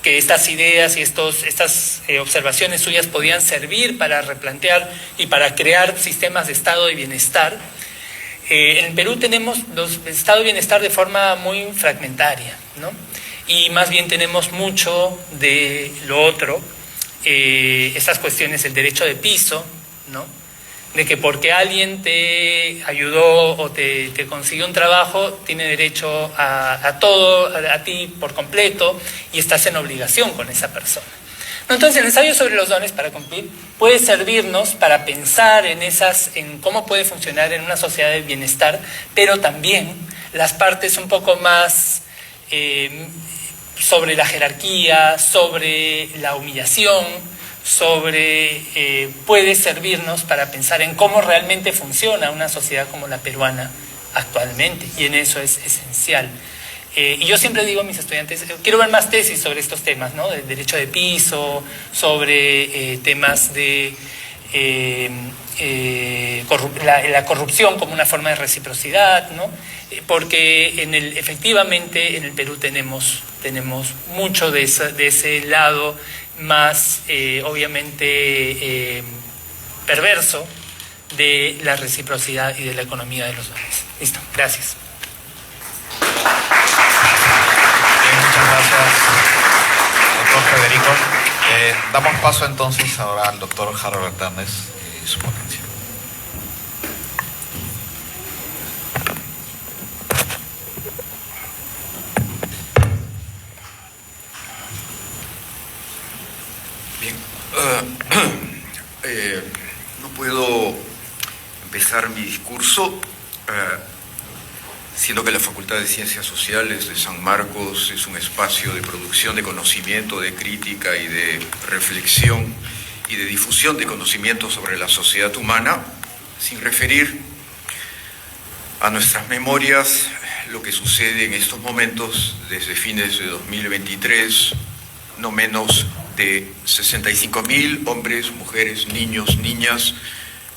que estas ideas y estas observaciones suyas podían servir para replantear y para crear sistemas de estado de bienestar. En el Perú tenemos los estados de bienestar de forma muy fragmentaria, ¿no? Y más bien tenemos mucho de lo otro, estas cuestiones, el derecho de piso, ¿no? De que porque alguien te ayudó o te consiguió un trabajo, tiene derecho a todo, a ti por completo, y estás en obligación con esa persona. Entonces, el ensayo sobre los dones, para cumplir, puede servirnos para pensar en cómo puede funcionar en una sociedad de bienestar, pero también las partes un poco más sobre la jerarquía, sobre la humillación, puede servirnos para pensar en cómo realmente funciona una sociedad como la peruana actualmente, y en eso es esencial. Y yo siempre digo a mis estudiantes, quiero ver más tesis sobre estos temas, ¿no? Del derecho de piso, sobre temas de la corrupción como una forma de reciprocidad, ¿no? Porque efectivamente en el Perú tenemos mucho de ese lado más obviamente perverso de la reciprocidad y de la economía de los dones. Listo, gracias. Bien, muchas gracias, doctor Federico. Damos paso entonces ahora al doctor Harold Hernández y su ponencia. Bien, no puedo empezar mi discurso siendo que la Facultad de Ciencias Sociales de San Marcos es un espacio de producción de conocimiento, de crítica y de reflexión y de difusión de conocimiento sobre la sociedad humana, sin referir a nuestras memorias lo que sucede en estos momentos desde fines de 2023, no menos de 65.000 hombres, mujeres, niños, niñas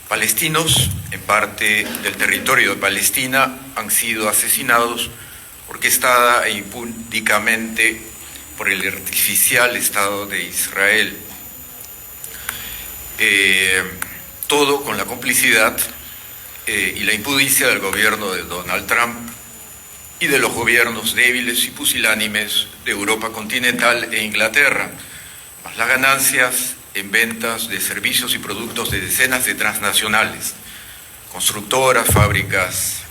palestinos, en parte del territorio de Palestina, han sido asesinados orquestada e impúdicamente por el artificial Estado de Israel. Todo con la complicidad y la impudicia del gobierno de Donald Trump y de los gobiernos débiles y pusilánimes de Europa continental e Inglaterra, más las ganancias en ventas de servicios y productos de decenas de transnacionales, constructoras, fábricas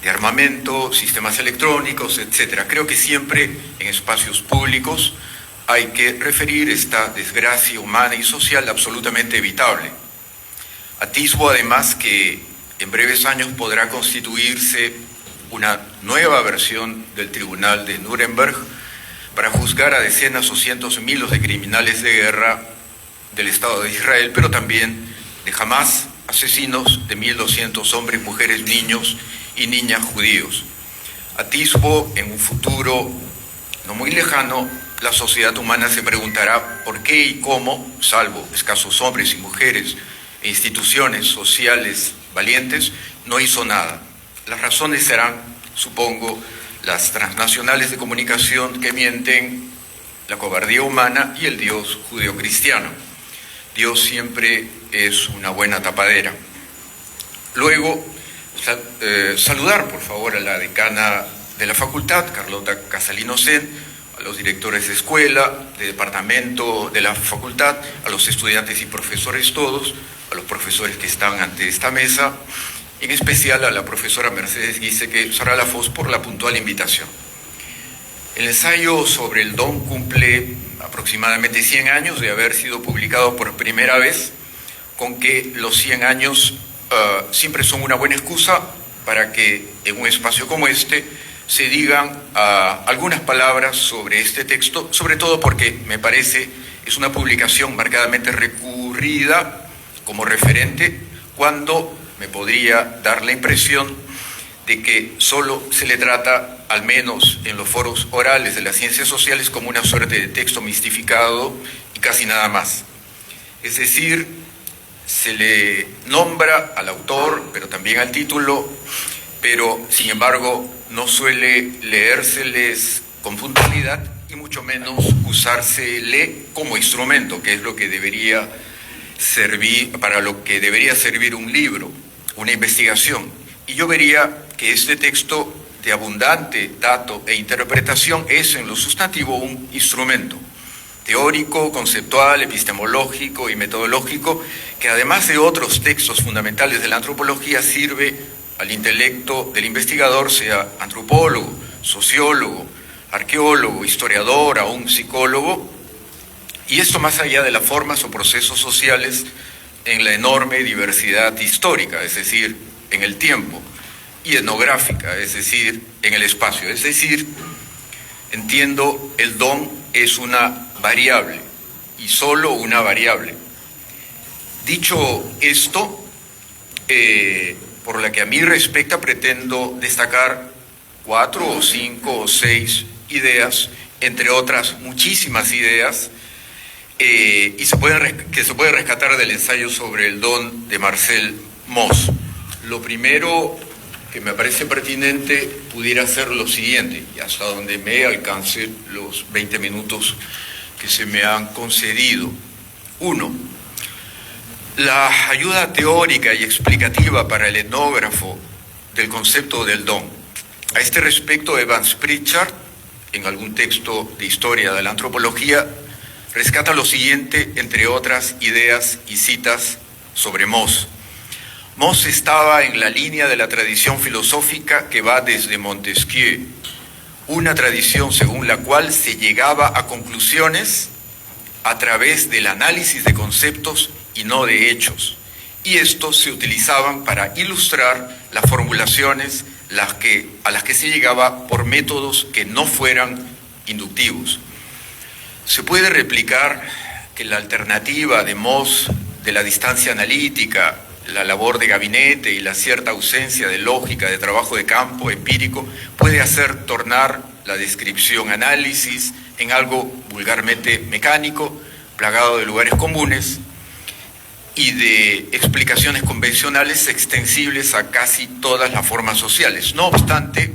de armamento, sistemas electrónicos, etc. Creo que siempre en espacios públicos hay que referir esta desgracia humana y social absolutamente evitable. Atisbo además que en breves años podrá constituirse una nueva versión del Tribunal de Nuremberg para juzgar a decenas o cientos de miles de criminales de guerra del Estado de Israel, pero también de Hamás, asesinos de 1.200 hombres, mujeres, niños y niñas judíos. Atisbo en un futuro no muy lejano, la sociedad humana se preguntará por qué y cómo, salvo escasos hombres y mujeres e instituciones sociales valientes, no hizo nada. Las razones serán, supongo, las transnacionales de comunicación que mienten, la cobardía humana y el Dios judeocristiano. Dios siempre es una buena tapadera. Luego, saludar por favor a la decana de la facultad, Carlota Casalino-Sen, a los directores de escuela, de departamento de la facultad, a los estudiantes y profesores todos, a los profesores que están ante esta mesa, en especial a la profesora Mercedes Giesecke Saralafos por la puntual invitación. El ensayo sobre el don cumple aproximadamente 100 años de haber sido publicado por primera vez, con que los 100 años siempre son una buena excusa para que en un espacio como este se digan algunas palabras sobre este texto, sobre todo porque me parece es una publicación marcadamente recurrida como referente, cuando me podría dar la impresión de que solo se le trata, al menos en los foros orales de las ciencias sociales, como una suerte de texto mistificado y casi nada más. Es decir, se le nombra al autor, pero también al título, pero sin embargo no suele leérseles con puntualidad y mucho menos usársele como instrumento, que es lo que debería servir, para lo que debería servir un libro, una investigación. Y yo vería que este texto de abundante dato e interpretación es en lo sustantivo un instrumento teórico, conceptual, epistemológico y metodológico, que además de otros textos fundamentales de la antropología sirve al intelecto del investigador, sea antropólogo, sociólogo, arqueólogo, historiador, aún psicólogo, y esto más allá de las formas o procesos sociales en la enorme diversidad histórica, es decir, en el tiempo, y etnográfica, es decir, en el espacio. Es decir, entiendo, el don es una variable, y solo una variable. Dicho esto, por la que a mí respecta, pretendo destacar 4 o 5 o 6 ideas, entre otras muchísimas ideas, y que se puede rescatar del ensayo sobre el don de Marcel Mauss. Lo primero que me parece pertinente pudiera ser lo siguiente, y hasta donde me alcance los 20 minutos que se me han concedido. Uno, la ayuda teórica y explicativa para el etnógrafo del concepto del don. A este respecto, Evans Pritchard, en algún texto de historia de la antropología, rescata lo siguiente, entre otras ideas y citas sobre Mauss. Mauss estaba en la línea de la tradición filosófica que va desde Montesquieu, una tradición según la cual se llegaba a conclusiones a través del análisis de conceptos y no de hechos, y estos se utilizaban para ilustrar las formulaciones a las que se llegaba por métodos que no fueran inductivos. Se puede replicar que la alternativa de Mauss de la distancia analítica, la labor de gabinete y la cierta ausencia de lógica de trabajo de campo empírico puede hacer tornar la descripción-análisis en algo vulgarmente mecánico, plagado de lugares comunes y de explicaciones convencionales extensibles a casi todas las formas sociales. No obstante,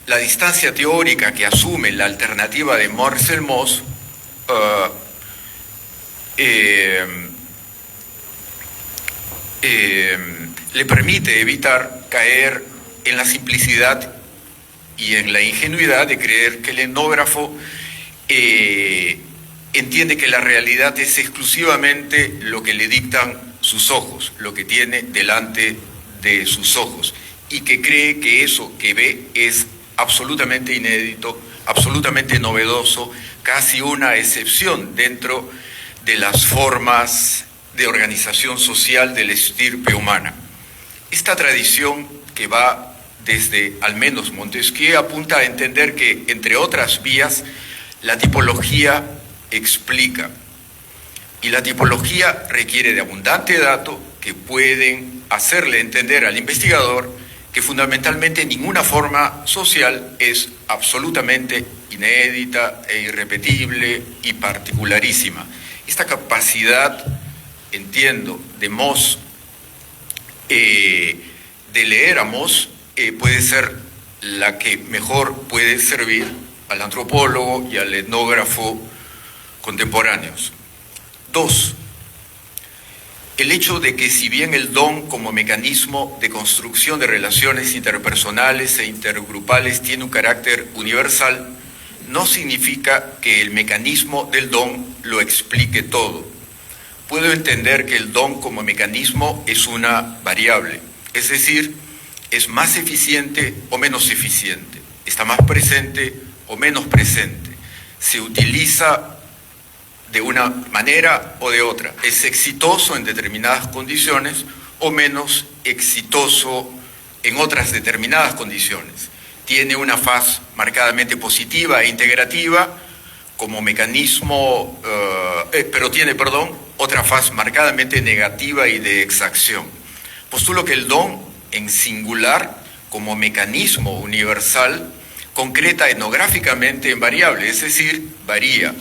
la distancia teórica que asume la alternativa de Marcel Mauss le permite evitar caer en la simplicidad y en la ingenuidad de creer que el etnógrafo entiende que la realidad es exclusivamente lo que le dictan sus ojos, lo que tiene delante de sus ojos, y que cree que eso que ve es absolutamente inédito, absolutamente novedoso, casi una excepción dentro de las formas de organización social de la estirpe humana. Esta tradición, que va desde al menos Montesquieu, apunta a entender que, entre otras vías, la tipología explica, y la tipología requiere de abundante dato que pueden hacerle entender al investigador que fundamentalmente ninguna forma social es absolutamente inédita e irrepetible y particularísima. Esta capacidad, entiendo, de Mauss, de leer a Mauss, puede ser la que mejor puede servir al antropólogo y al etnógrafo contemporáneos. 2. El hecho de que, si bien el don como mecanismo de construcción de relaciones interpersonales e intergrupales tiene un carácter universal, no significa que el mecanismo del don lo explique todo. Puedo entender que el don como mecanismo es una variable, es decir, es más eficiente o menos eficiente, está más presente o menos presente, se utiliza de una manera o de otra, es exitoso en determinadas condiciones o menos exitoso en otras determinadas condiciones. Tiene una faz marcadamente positiva e integrativa como mecanismo, pero tiene, otra faz marcadamente negativa y de exacción. Postulo que el don en singular, como mecanismo universal, concreta etnográficamente en variable, es decir, varía,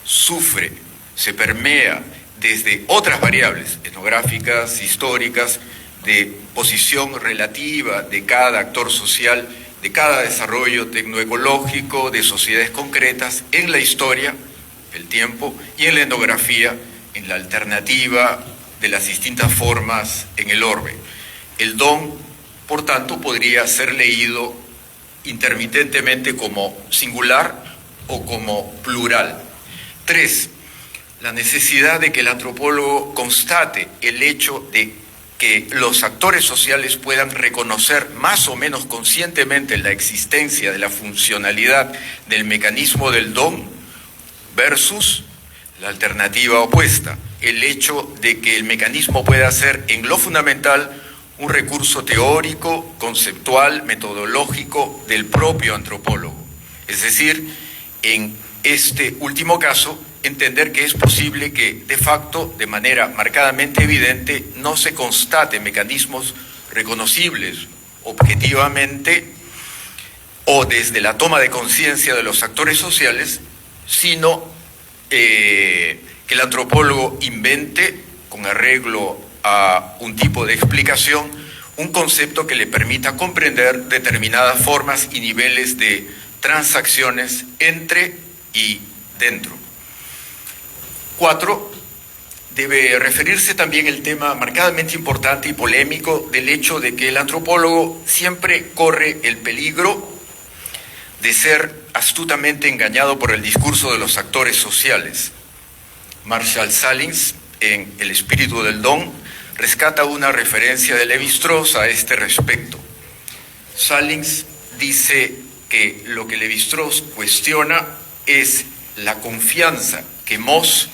sufre, se permea desde otras variables etnográficas, históricas, de posición relativa de cada actor social, de cada desarrollo tecnoecológico, de sociedades concretas, en la historia, el tiempo, y en la etnografía, en la alternativa de las distintas formas en el orbe. El don, por tanto, podría ser leído intermitentemente como singular o como plural. 3. La necesidad de que el antropólogo constate el hecho de que los actores sociales puedan reconocer más o menos conscientemente la existencia de la funcionalidad del mecanismo del don versus la alternativa opuesta, el hecho de que el mecanismo pueda ser en lo fundamental un recurso teórico, conceptual, metodológico del propio antropólogo. Es decir, en este último caso, entender que es posible que, de facto, de manera marcadamente evidente, no se constate mecanismos reconocibles objetivamente o desde la toma de conciencia de los actores sociales, sino que el antropólogo invente, con arreglo a un tipo de explicación, un concepto que le permita comprender determinadas formas y niveles de transacciones entre y dentro. 4. Debe referirse también el tema marcadamente importante y polémico del hecho de que el antropólogo siempre corre el peligro de ser astutamente engañado por el discurso de los actores sociales. Marshall Salins, en El espíritu del don, rescata una referencia de Lévi-Strauss a este respecto. Salins dice que lo que Lévi-Strauss cuestiona es la confianza que Moss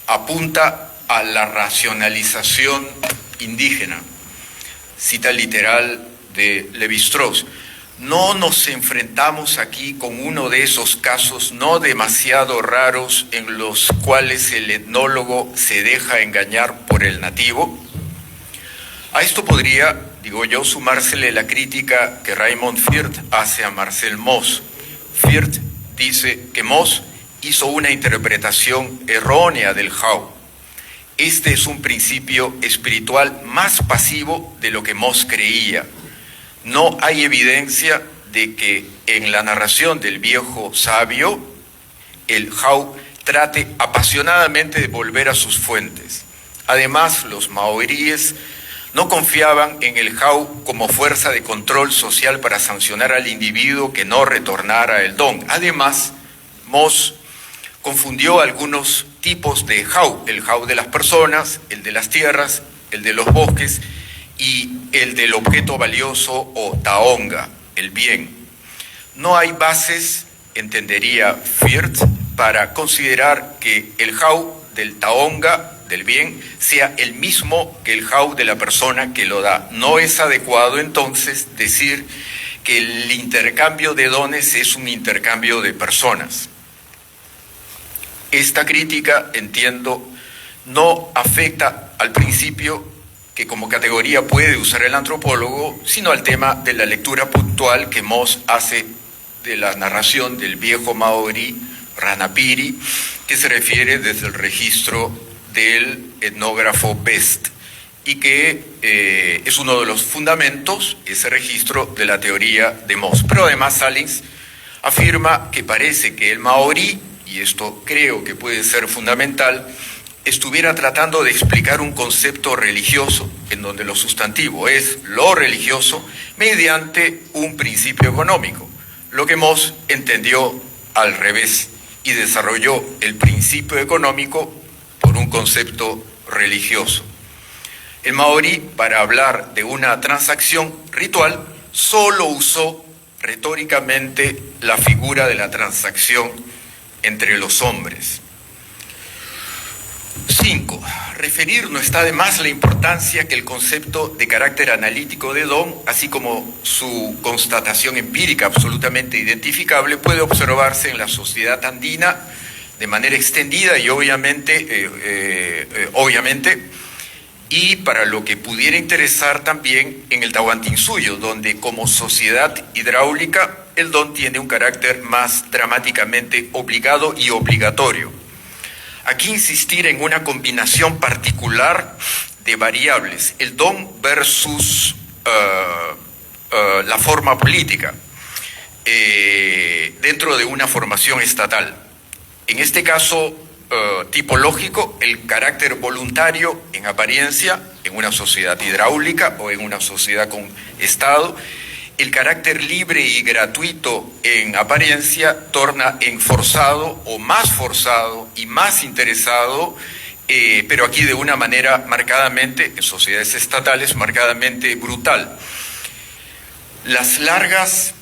apunta a la racionalización indígena. Cita literal de Lévi-Strauss: no nos enfrentamos aquí con uno de esos casos no demasiado raros en los cuales el etnólogo se deja engañar por el nativo. A esto podría, digo yo, sumársele la crítica que Raymond Firth hace a Marcel Mauss. Firth dice que Mauss hizo una interpretación errónea del How. Este es un principio espiritual más pasivo de lo que Mauss creía. No hay evidencia de que en la narración del viejo sabio el How trate apasionadamente de volver a sus fuentes. Además, los maoríes no confiaban en el How como fuerza de control social para sancionar al individuo que no retornara el don. Además, Mauss confundió algunos tipos de How: el How de las personas, el de las tierras, el de los bosques y el del objeto valioso o taonga, el bien. No hay bases, entendería Firth, para considerar que el How del taonga, del bien, sea el mismo que el How de la persona que lo da. No es adecuado entonces decir que el intercambio de dones es un intercambio de personas. Esta crítica, entiendo, no afecta al principio que como categoría puede usar el antropólogo, sino al tema de la lectura puntual que Mauss hace de la narración del viejo maorí Ranapiri, que se refiere desde el registro del etnógrafo Best, y que es uno de los fundamentos, ese registro, de la teoría de Mauss. Pero además Salins afirma que parece que el maorí, y esto creo que puede ser fundamental, estuviera tratando de explicar un concepto religioso, en donde lo sustantivo es lo religioso, mediante un principio económico, lo que Mauss entendió al revés y desarrolló el principio económico por un concepto religioso. El maorí, para hablar de una transacción ritual, solo usó retóricamente la figura de la transacción entre los hombres. 5. Referir no está de más la importancia que el concepto de carácter analítico de don, así como su constatación empírica absolutamente identificable, puede observarse en la sociedad andina de manera extendida y obviamente, y para lo que pudiera interesar también en el Tahuantinsuyo, donde como sociedad hidráulica el don tiene un carácter más dramáticamente obligado y obligatorio. Aquí insistir en una combinación particular de variables, el don versus la forma política, dentro de una formación estatal. En este caso tipológico, el carácter voluntario en apariencia, en una sociedad hidráulica o en una sociedad con Estado, el carácter libre y gratuito en apariencia torna en forzado o más forzado y más interesado, pero aquí de una manera marcadamente, en sociedades estatales, marcadamente brutal. Las largas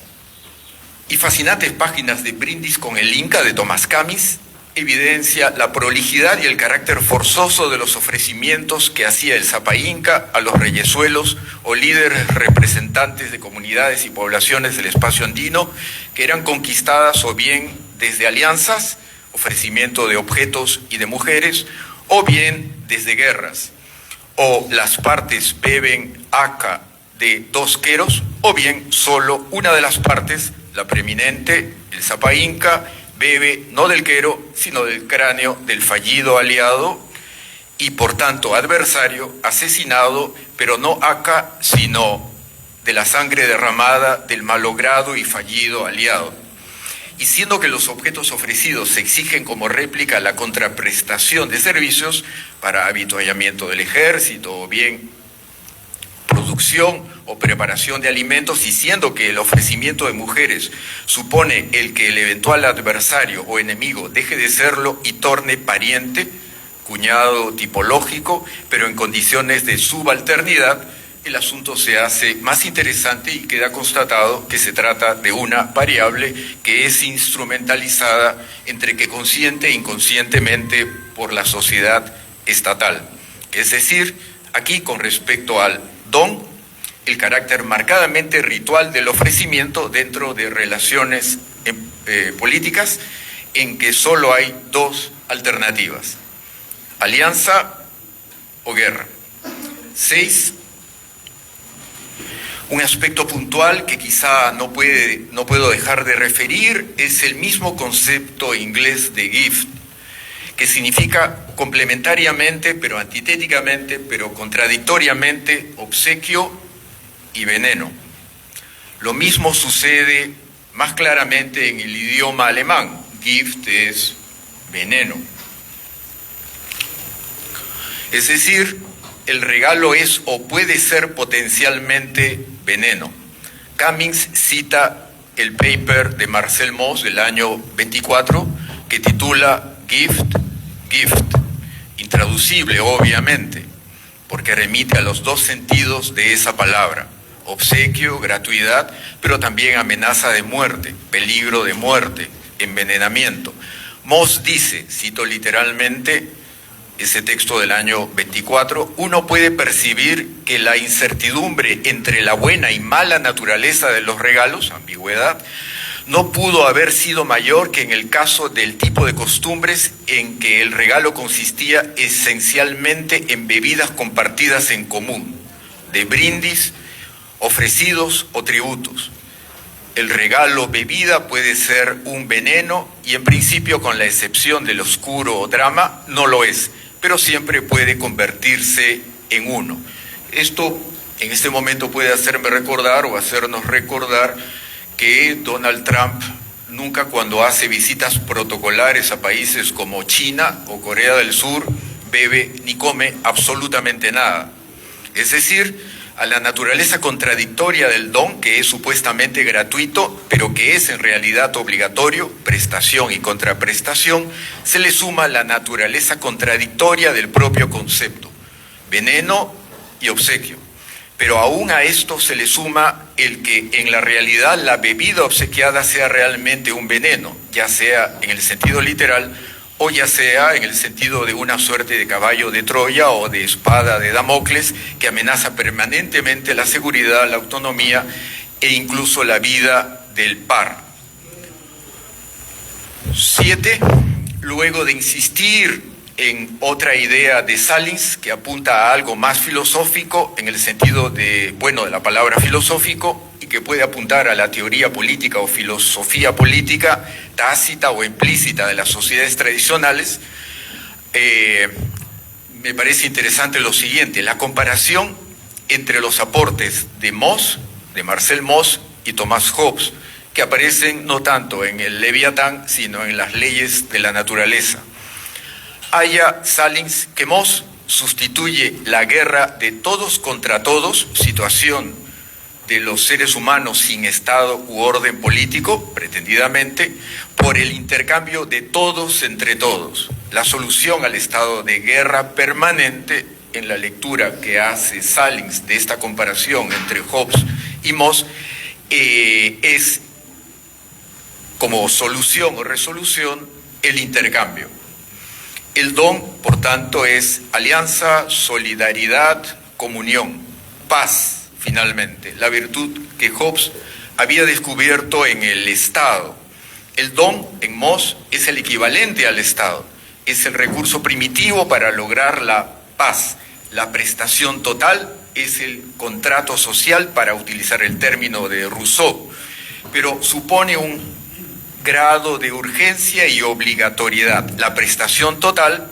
y fascinantes páginas de Brindis con el Inca de Tomás Camis evidencia la prolijidad y el carácter forzoso de los ofrecimientos que hacía el Zapa Inca a los reyesuelos o líderes representantes de comunidades y poblaciones del espacio andino que eran conquistadas o bien desde alianzas, ofrecimiento de objetos y de mujeres, o bien desde guerras. O las partes beben aca de dos queros, o bien solo una de las partes, la preeminente, el Zapa Inca, bebe no del quero, sino del cráneo del fallido aliado, y por tanto adversario, asesinado, pero no acá, sino de la sangre derramada del malogrado y fallido aliado. Y siendo que los objetos ofrecidos se exigen como réplica la contraprestación de servicios para avituallamiento del ejército o bien producción o preparación de alimentos, y siendo que el ofrecimiento de mujeres supone el que el eventual adversario o enemigo deje de serlo y torne pariente, cuñado tipológico, pero en condiciones de subalternidad, el asunto se hace más interesante y queda constatado que se trata de una variable que es instrumentalizada entre que consciente e inconscientemente por la sociedad estatal. Es decir, aquí con respecto al don, el carácter marcadamente ritual del ofrecimiento dentro de relaciones políticas en que solo hay dos alternativas: alianza o guerra. 6. Un aspecto puntual que quizá no puedo dejar de referir es el mismo concepto inglés de gift, que significa complementariamente, pero antitéticamente, pero contradictoriamente, obsequio y veneno. Lo mismo sucede más claramente en el idioma alemán. Gift es veneno. Es decir, el regalo es o puede ser potencialmente veneno. Cummings cita el paper de Marcel Mauss del año 24 que titula Gift, Gift, intraducible obviamente, porque remite a los dos sentidos de esa palabra: obsequio, gratuidad, pero también amenaza de muerte, peligro de muerte, envenenamiento. Mauss dice, cito literalmente ese texto del año 24, uno puede percibir que la incertidumbre entre la buena y mala naturaleza de los regalos, ambigüedad, no pudo haber sido mayor que en el caso del tipo de costumbres en que el regalo consistía esencialmente en bebidas compartidas en común, de brindis, ofrecidos o tributos. El regalo bebida puede ser un veneno y en principio, con la excepción del oscuro drama, no lo es, pero siempre puede convertirse en uno. Esto en este momento puede hacerme recordar o hacernos recordar que Donald Trump nunca, cuando hace visitas protocolares a países como China o Corea del Sur, bebe ni come absolutamente nada. Es decir, a la naturaleza contradictoria del don, que es supuestamente gratuito, pero que es en realidad obligatorio, prestación y contraprestación, se le suma la naturaleza contradictoria del propio concepto, veneno y obsequio. Pero aún a esto se le suma el que en la realidad la bebida obsequiada sea realmente un veneno, ya sea en el sentido literal o ya sea en el sentido de una suerte de caballo de Troya o de espada de Damocles que amenaza permanentemente la seguridad, la autonomía e incluso la vida del par. 7. Luego de insistir en otra idea de Salins que apunta a algo más filosófico en el sentido de la palabra filosófico, y que puede apuntar a la teoría política o filosofía política tácita o implícita de las sociedades tradicionales, me parece interesante lo siguiente: la comparación entre los aportes de Mauss, de Marcel Mauss y Thomas Hobbes, que aparecen no tanto en el Leviatán, sino en las leyes de la naturaleza. Haya Salins que Mauss sustituye la guerra de todos contra todos, situación de los seres humanos sin Estado u orden político, pretendidamente, por el intercambio de todos entre todos. La solución al estado de guerra permanente, en la lectura que hace Salins de esta comparación entre Hobbes y Mauss, es como solución o resolución el intercambio. El don, por tanto, es alianza, solidaridad, comunión, paz. Finalmente, la virtud que Hobbes había descubierto en el Estado. El don en Mauss es el equivalente al Estado, es el recurso primitivo para lograr la paz. La prestación total es el contrato social, para utilizar el término de Rousseau, pero supone un grado de urgencia y obligatoriedad. La prestación total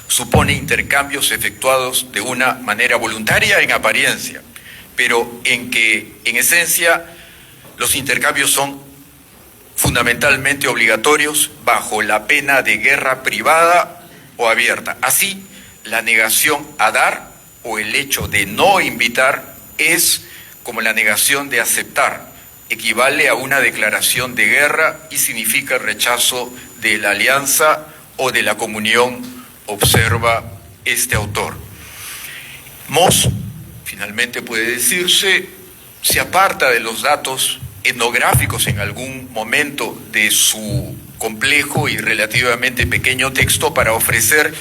supone intercambios efectuados de una manera voluntaria en apariencia, pero en que, en esencia, los intercambios son fundamentalmente obligatorios bajo la pena de guerra privada o abierta. Así, la negación a dar o el hecho de no invitar es como la negación de aceptar, equivale a una declaración de guerra y significa el rechazo de la alianza o de la comunión, observa este autor. Moss, finalmente puede decirse, se aparta de los datos etnográficos en algún momento de su complejo y relativamente pequeño texto para ofrecer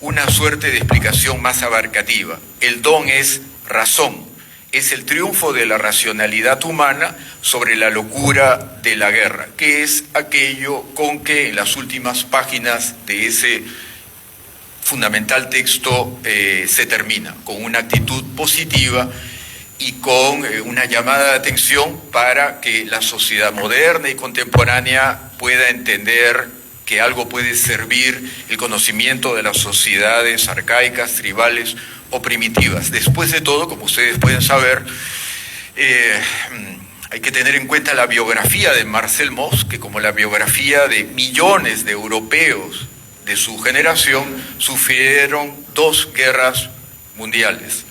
una suerte de explicación más abarcativa. El don es razón, es el triunfo de la racionalidad humana sobre la locura de la guerra, que es aquello con que en las últimas páginas de ese fundamental texto se termina, con una actitud positiva y con una llamada de atención para que la sociedad moderna y contemporánea pueda entender que algo puede servir el conocimiento de las sociedades arcaicas, tribales o primitivas. Después de todo, como ustedes pueden saber, hay que tener en cuenta la biografía de Marcel Mauss, que como la biografía de millones de europeos de su generación, sufrieron 2 guerras mundiales,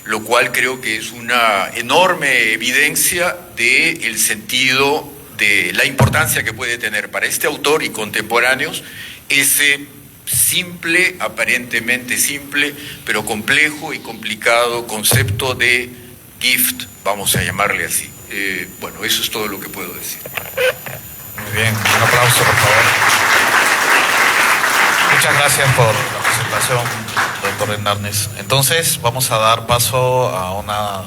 lo cual creo que es una enorme evidencia del sentido de la importancia que puede tener para este autor y contemporáneos ese simple, aparentemente simple, pero complejo y complicado concepto de gift, vamos a llamarle así. Bueno, eso es todo lo que puedo decir. Muy bien, un aplauso, por favor. Muchas gracias por la presentación, doctor Hernández. Entonces, vamos a dar paso a una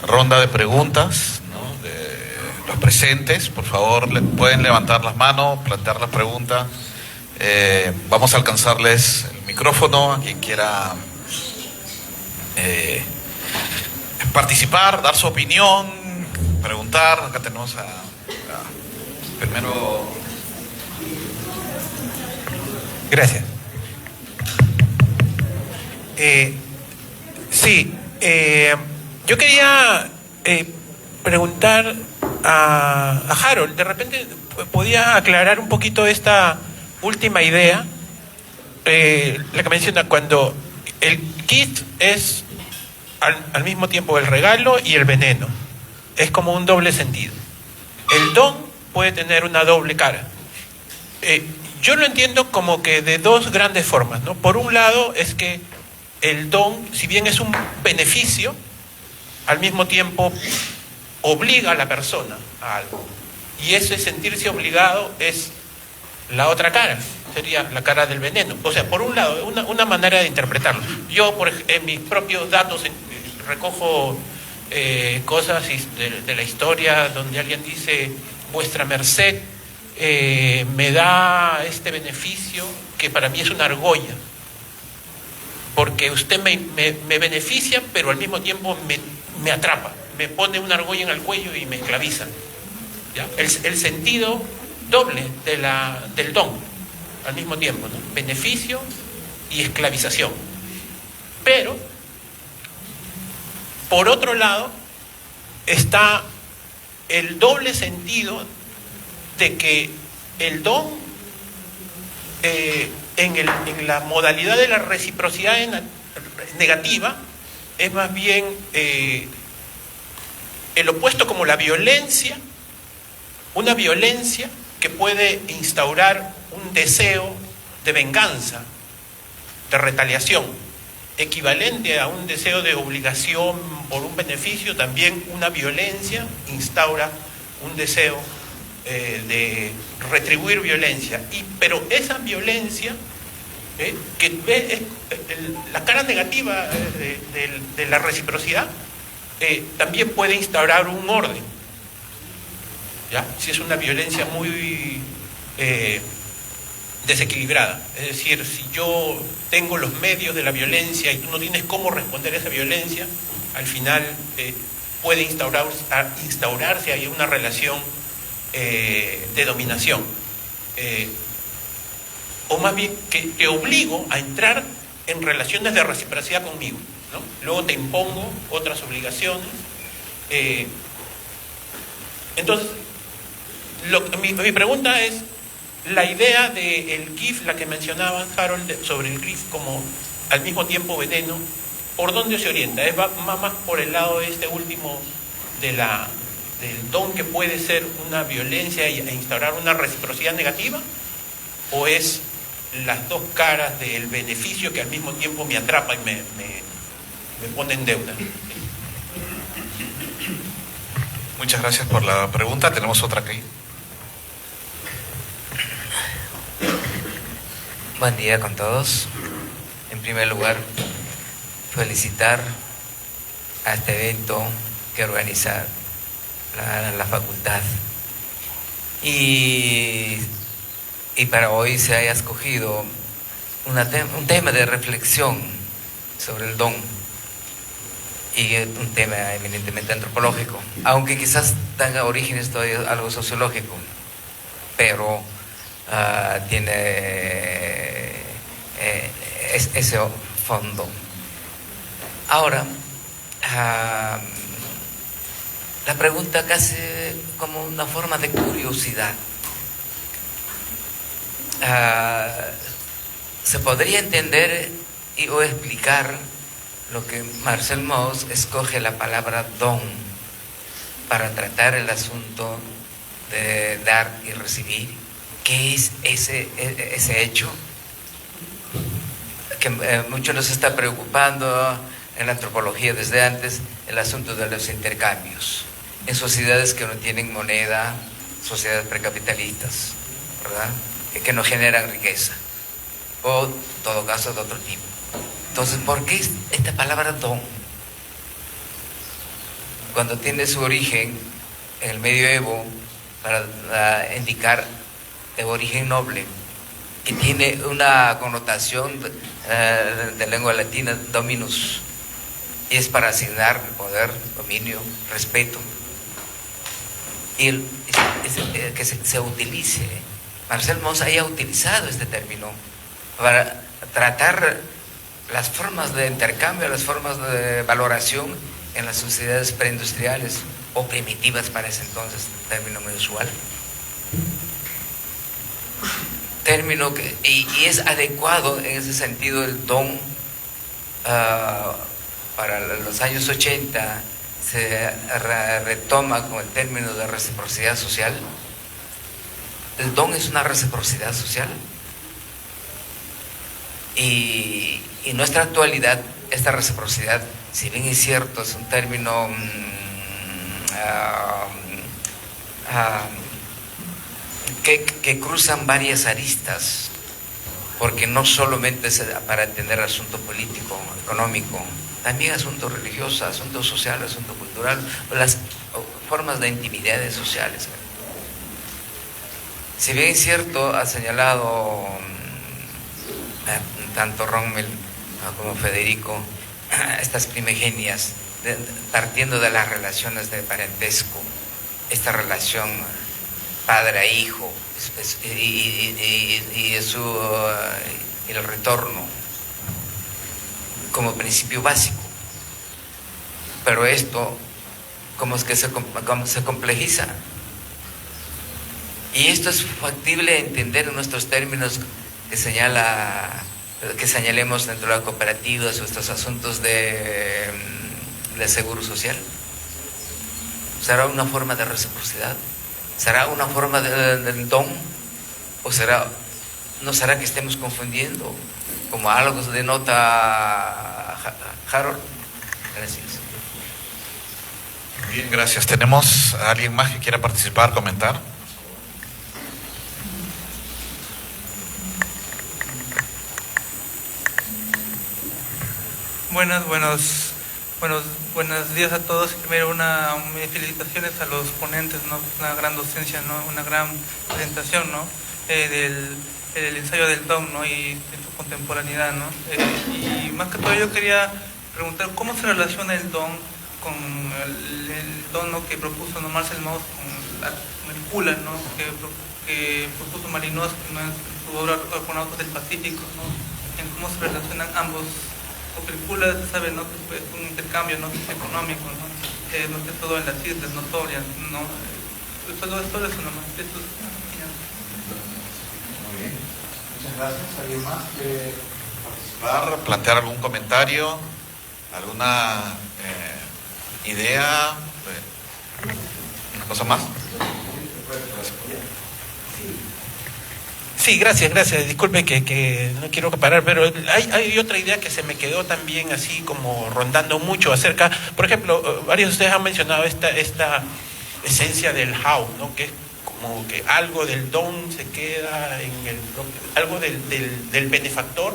ronda de preguntas, ¿no?, de los presentes. Por favor, pueden levantar las manos, plantear las preguntas. Vamos a alcanzarles el micrófono a quien quiera participar, dar su opinión, preguntar. Acá tenemos a primero. Gracias. Yo quería preguntar a Harold, de repente podía aclarar un poquito esta última idea, la que menciona cuando el gift es al mismo tiempo el regalo y el veneno. Es como un doble sentido. El don puede tener una doble cara. Yo lo entiendo como que de 2 grandes formas, ¿no? Por un lado es que el don, si bien es un beneficio, al mismo tiempo obliga a la persona a algo. Y ese sentirse obligado es la otra cara, sería la cara del veneno. O sea, por un lado, una manera de interpretarlo. Yo, en mis propios datos, recojo cosas de la historia donde alguien dice, vuestra merced me da este beneficio que para mí es una argolla, porque usted me beneficia, pero al mismo tiempo me atrapa, me pone una argolla en el cuello y me esclaviza. ¿Ya? El sentido doble del don, al mismo tiempo, ¿no? Beneficio y esclavización. Pero, por otro lado, está el doble sentido de que el don, en la modalidad de la reciprocidad negativa, es más bien el opuesto, como la violencia, una violencia que puede instaurar un deseo de venganza, de retaliación, equivalente a un deseo de obligación por un beneficio. También una violencia instaura un deseo de retribuir violencia, pero esa violencia, que es la cara negativa de la reciprocidad, también puede instaurar un orden, ¿ya? Si es una violencia muy desequilibrada. Es decir, si yo tengo los medios de la violencia y tú no tienes cómo responder a esa violencia, al final puede instaurarse ahí una relación de dominación, o más bien que te obligo a entrar en relaciones de reciprocidad conmigo, ¿no? Luego te impongo otras obligaciones. Entonces, mi pregunta es, la idea del GIF, la que mencionaba Harold, sobre el GIF como al mismo tiempo veneno, ¿por dónde se orienta? ¿Va más por el lado este último del don, que puede ser una violencia e instaurar una reciprocidad negativa? ¿O es las dos caras del beneficio que al mismo tiempo me atrapa y me pone en deuda? Muchas gracias por la pregunta. Tenemos otra aquí. Buen día con todos. En primer lugar, felicitar a este evento que organiza la facultad. Y para hoy se haya escogido un tema de reflexión sobre el don, y un tema eminentemente antropológico, aunque quizás tenga orígenes todavía algo sociológico, pero tiene ese fondo. Ahora, la pregunta casi como una forma de curiosidad. Se podría entender o explicar lo que Marcel Mauss escoge la palabra don para tratar el asunto de dar y recibir. ¿Qué es ese hecho? Que mucho nos está preocupando en la antropología desde antes, el asunto de los intercambios en sociedades que no tienen moneda, sociedades precapitalistas, ¿verdad? Que no generan riqueza, o en todo caso de otro tipo. Entonces, ¿por qué esta palabra don? Cuando tiene su origen en el medioevo para indicar de origen noble, y tiene una connotación de lengua latina, dominus, y es para asignar poder, dominio, respeto. Y que se utilice, Marcel Mauss haya utilizado este término para tratar las formas de intercambio, las formas de valoración en las sociedades preindustriales o primitivas para ese entonces, término muy usual. Término que, y es adecuado en ese sentido el don. Para los años 80 se retoma con el término de reciprocidad social. El don es una reciprocidad social. Y en nuestra actualidad, esta reciprocidad, si bien es cierto, es un término que cruzan varias aristas, porque no solamente es para entender asunto político, económico, también asunto religioso, asunto social, asunto cultural, o las formas de intimidades sociales. Si bien es cierto, ha señalado tanto Rommel como Federico estas primigenias, partiendo de las relaciones de parentesco, esta relación padre a hijo y el retorno como principio básico. Pero esto, ¿cómo es que se complejiza? Y esto es factible entender en nuestros términos que señalemos dentro de la cooperativa, estos asuntos de seguro social. ¿Será una forma de reciprocidad? ¿Será una forma del don? ¿O no será que estemos confundiendo? Como algo denota Harold. Gracias. Bien, gracias. ¿Tenemos a alguien más que quiera participar, comentar? Buenos días a todos. Primero mis felicitaciones a los ponentes, ¿no? Una gran docencia, ¿no? Una gran presentación, ¿no? del ensayo del don, ¿no? Y de su contemporaneidad, ¿no? Y más que todo yo quería preguntar cómo se relaciona el don con el don, ¿no? Que propuso, ¿no? Marcel Mauss con la molécula, ¿no? Que propuso Malinowski, ¿no? En su obra Argonautas del Pacífico, ¿no? en cómo se relacionan ambos, o películas, ¿sabes? ¿No? Que es un intercambio, ¿no? Económico, ¿no? Más que todo en las islas notorias, ¿no? Todo eso nomás. Esto es una pequeña... Muy bien. Muchas gracias. ¿Alguien más quiere participar, plantear algún comentario, alguna idea? ¿Una cosa más? Sí, gracias. Disculpe que no quiero parar, pero hay otra idea que se me quedó también así como rondando mucho acerca, por ejemplo, varios de ustedes han mencionado esta esencia del how, ¿no? Que es como que algo del don se queda en algo del benefactor,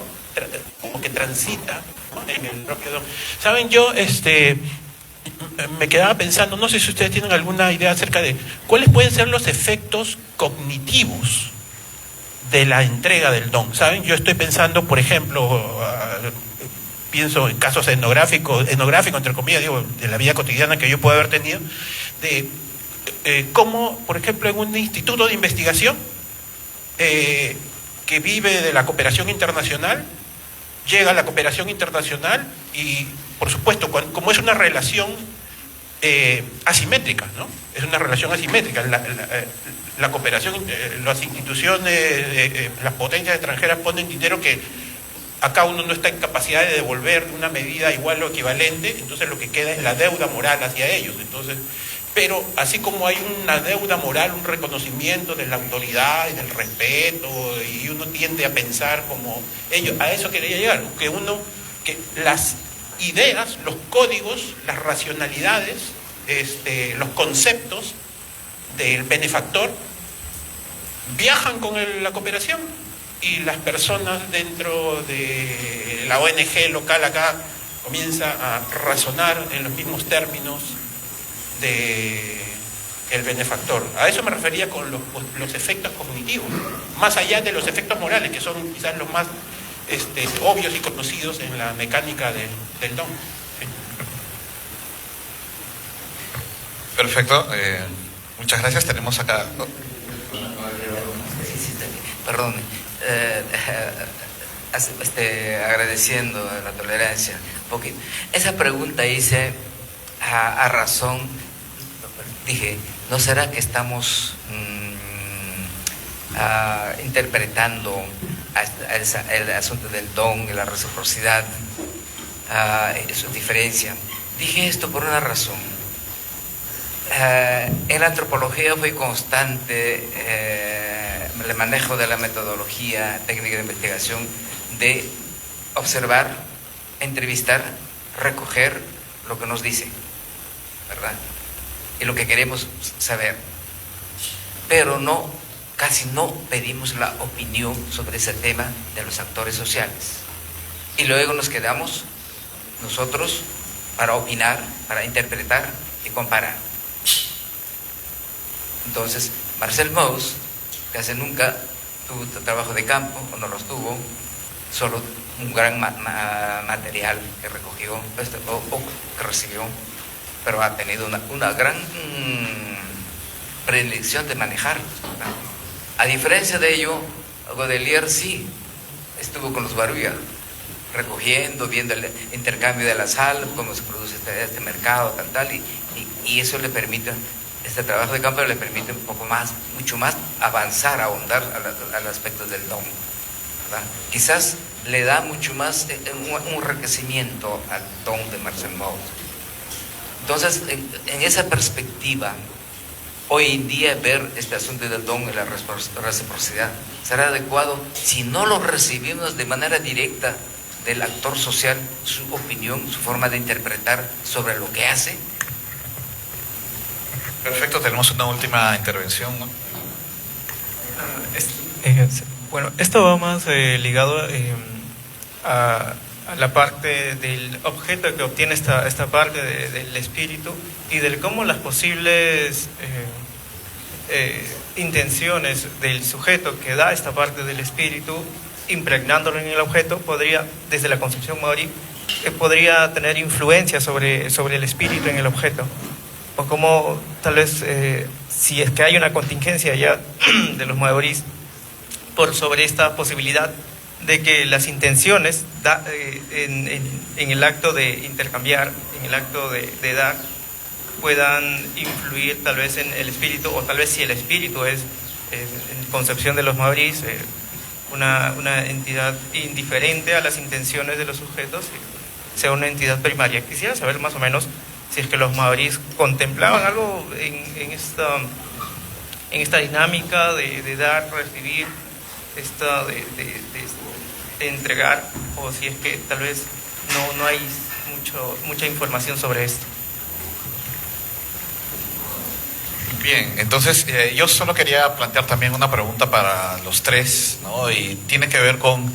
como que transita, ¿no? En el propio don. Saben, yo me quedaba pensando, no sé si ustedes tienen alguna idea acerca de cuáles pueden ser los efectos cognitivos de la entrega del don. ¿Saben? Yo estoy pensando, por ejemplo, pienso en casos etnográficos, entre comillas, digo, de la vida cotidiana que yo puedo haber tenido, de cómo, por ejemplo, en un instituto de investigación que vive de la cooperación internacional, llega a la cooperación internacional y, por supuesto, como es una relación asimétrica, ¿no? Es una relación asimétrica. La cooperación, las instituciones, las potencias extranjeras ponen dinero que acá uno no está en capacidad de devolver una medida igual o equivalente, entonces lo que queda es la deuda moral hacia ellos. Entonces, pero así como hay una deuda moral, un reconocimiento de la autoridad y del respeto, y uno tiende a pensar como ellos, a eso quería llegar, que las ideas, los códigos, las racionalidades, los conceptos del benefactor viajan con la cooperación, y las personas dentro de la ONG local acá comienzan a razonar en los mismos términos de el benefactor. A eso me refería con los efectos cognitivos, más allá de los efectos morales, que son quizás los más obvios y conocidos en la mecánica del don. Sí. Perfecto. Muchas gracias. Tenemos acá... Perdón. Agradeciendo la tolerancia. Porque esa pregunta hice a razón, dije, ¿no será que estamos interpretando el asunto del don y la reciprocidad, su diferencia? Dije esto por una razón. En la antropología fue constante el manejo de la metodología técnica de investigación, de observar, entrevistar, recoger lo que nos dice, ¿verdad? Y lo que queremos saber. Pero casi no pedimos la opinión sobre ese tema de los actores sociales. Y luego nos quedamos nosotros para opinar, para interpretar y comparar. Entonces, Marcel Mauss casi nunca tuvo trabajo de campo, o no los tuvo, solo un gran material que recogió o que recibió, pero ha tenido una gran predilección de manejar, ¿no? A diferencia de ello, Godelier sí estuvo con los Baruya, recogiendo, viendo el intercambio de la sal, cómo se produce este mercado, tal, y eso le permite, este trabajo de campo le permite un poco más, mucho más avanzar, ahondar al aspecto del don, ¿verdad? Quizás le da mucho más un enriquecimiento al don de Marcel Mauss. Entonces, en esa perspectiva, hoy en día ver este asunto del don y la reciprocidad será adecuado si no lo recibimos de manera directa del actor social, su opinión, su forma de interpretar sobre lo que hace. Perfecto, tenemos una última intervención, ¿no? Bueno, esto va más ligado a la parte del objeto que obtiene esta parte del espíritu, y del cómo las posibles intenciones del sujeto que da esta parte del espíritu, impregnándolo en el objeto, podría, desde la concepción maorí, podría tener influencia sobre el espíritu en el objeto. O como tal vez, si es que hay una contingencia ya de los maorís sobre esta posibilidad de que las intenciones en el acto de intercambiar, en el acto de dar, puedan influir tal vez en el espíritu, o tal vez si el espíritu es, en concepción de los maoríes, una entidad indiferente a las intenciones de los sujetos, sea una entidad primaria. Quisiera saber más o menos si es que los maoríes contemplaban algo en esta dinámica de dar, recibir, de entregar, o si es que tal vez no hay mucha información sobre esto. Bien, entonces yo solo quería plantear también una pregunta para los tres, ¿no? Y tiene que ver con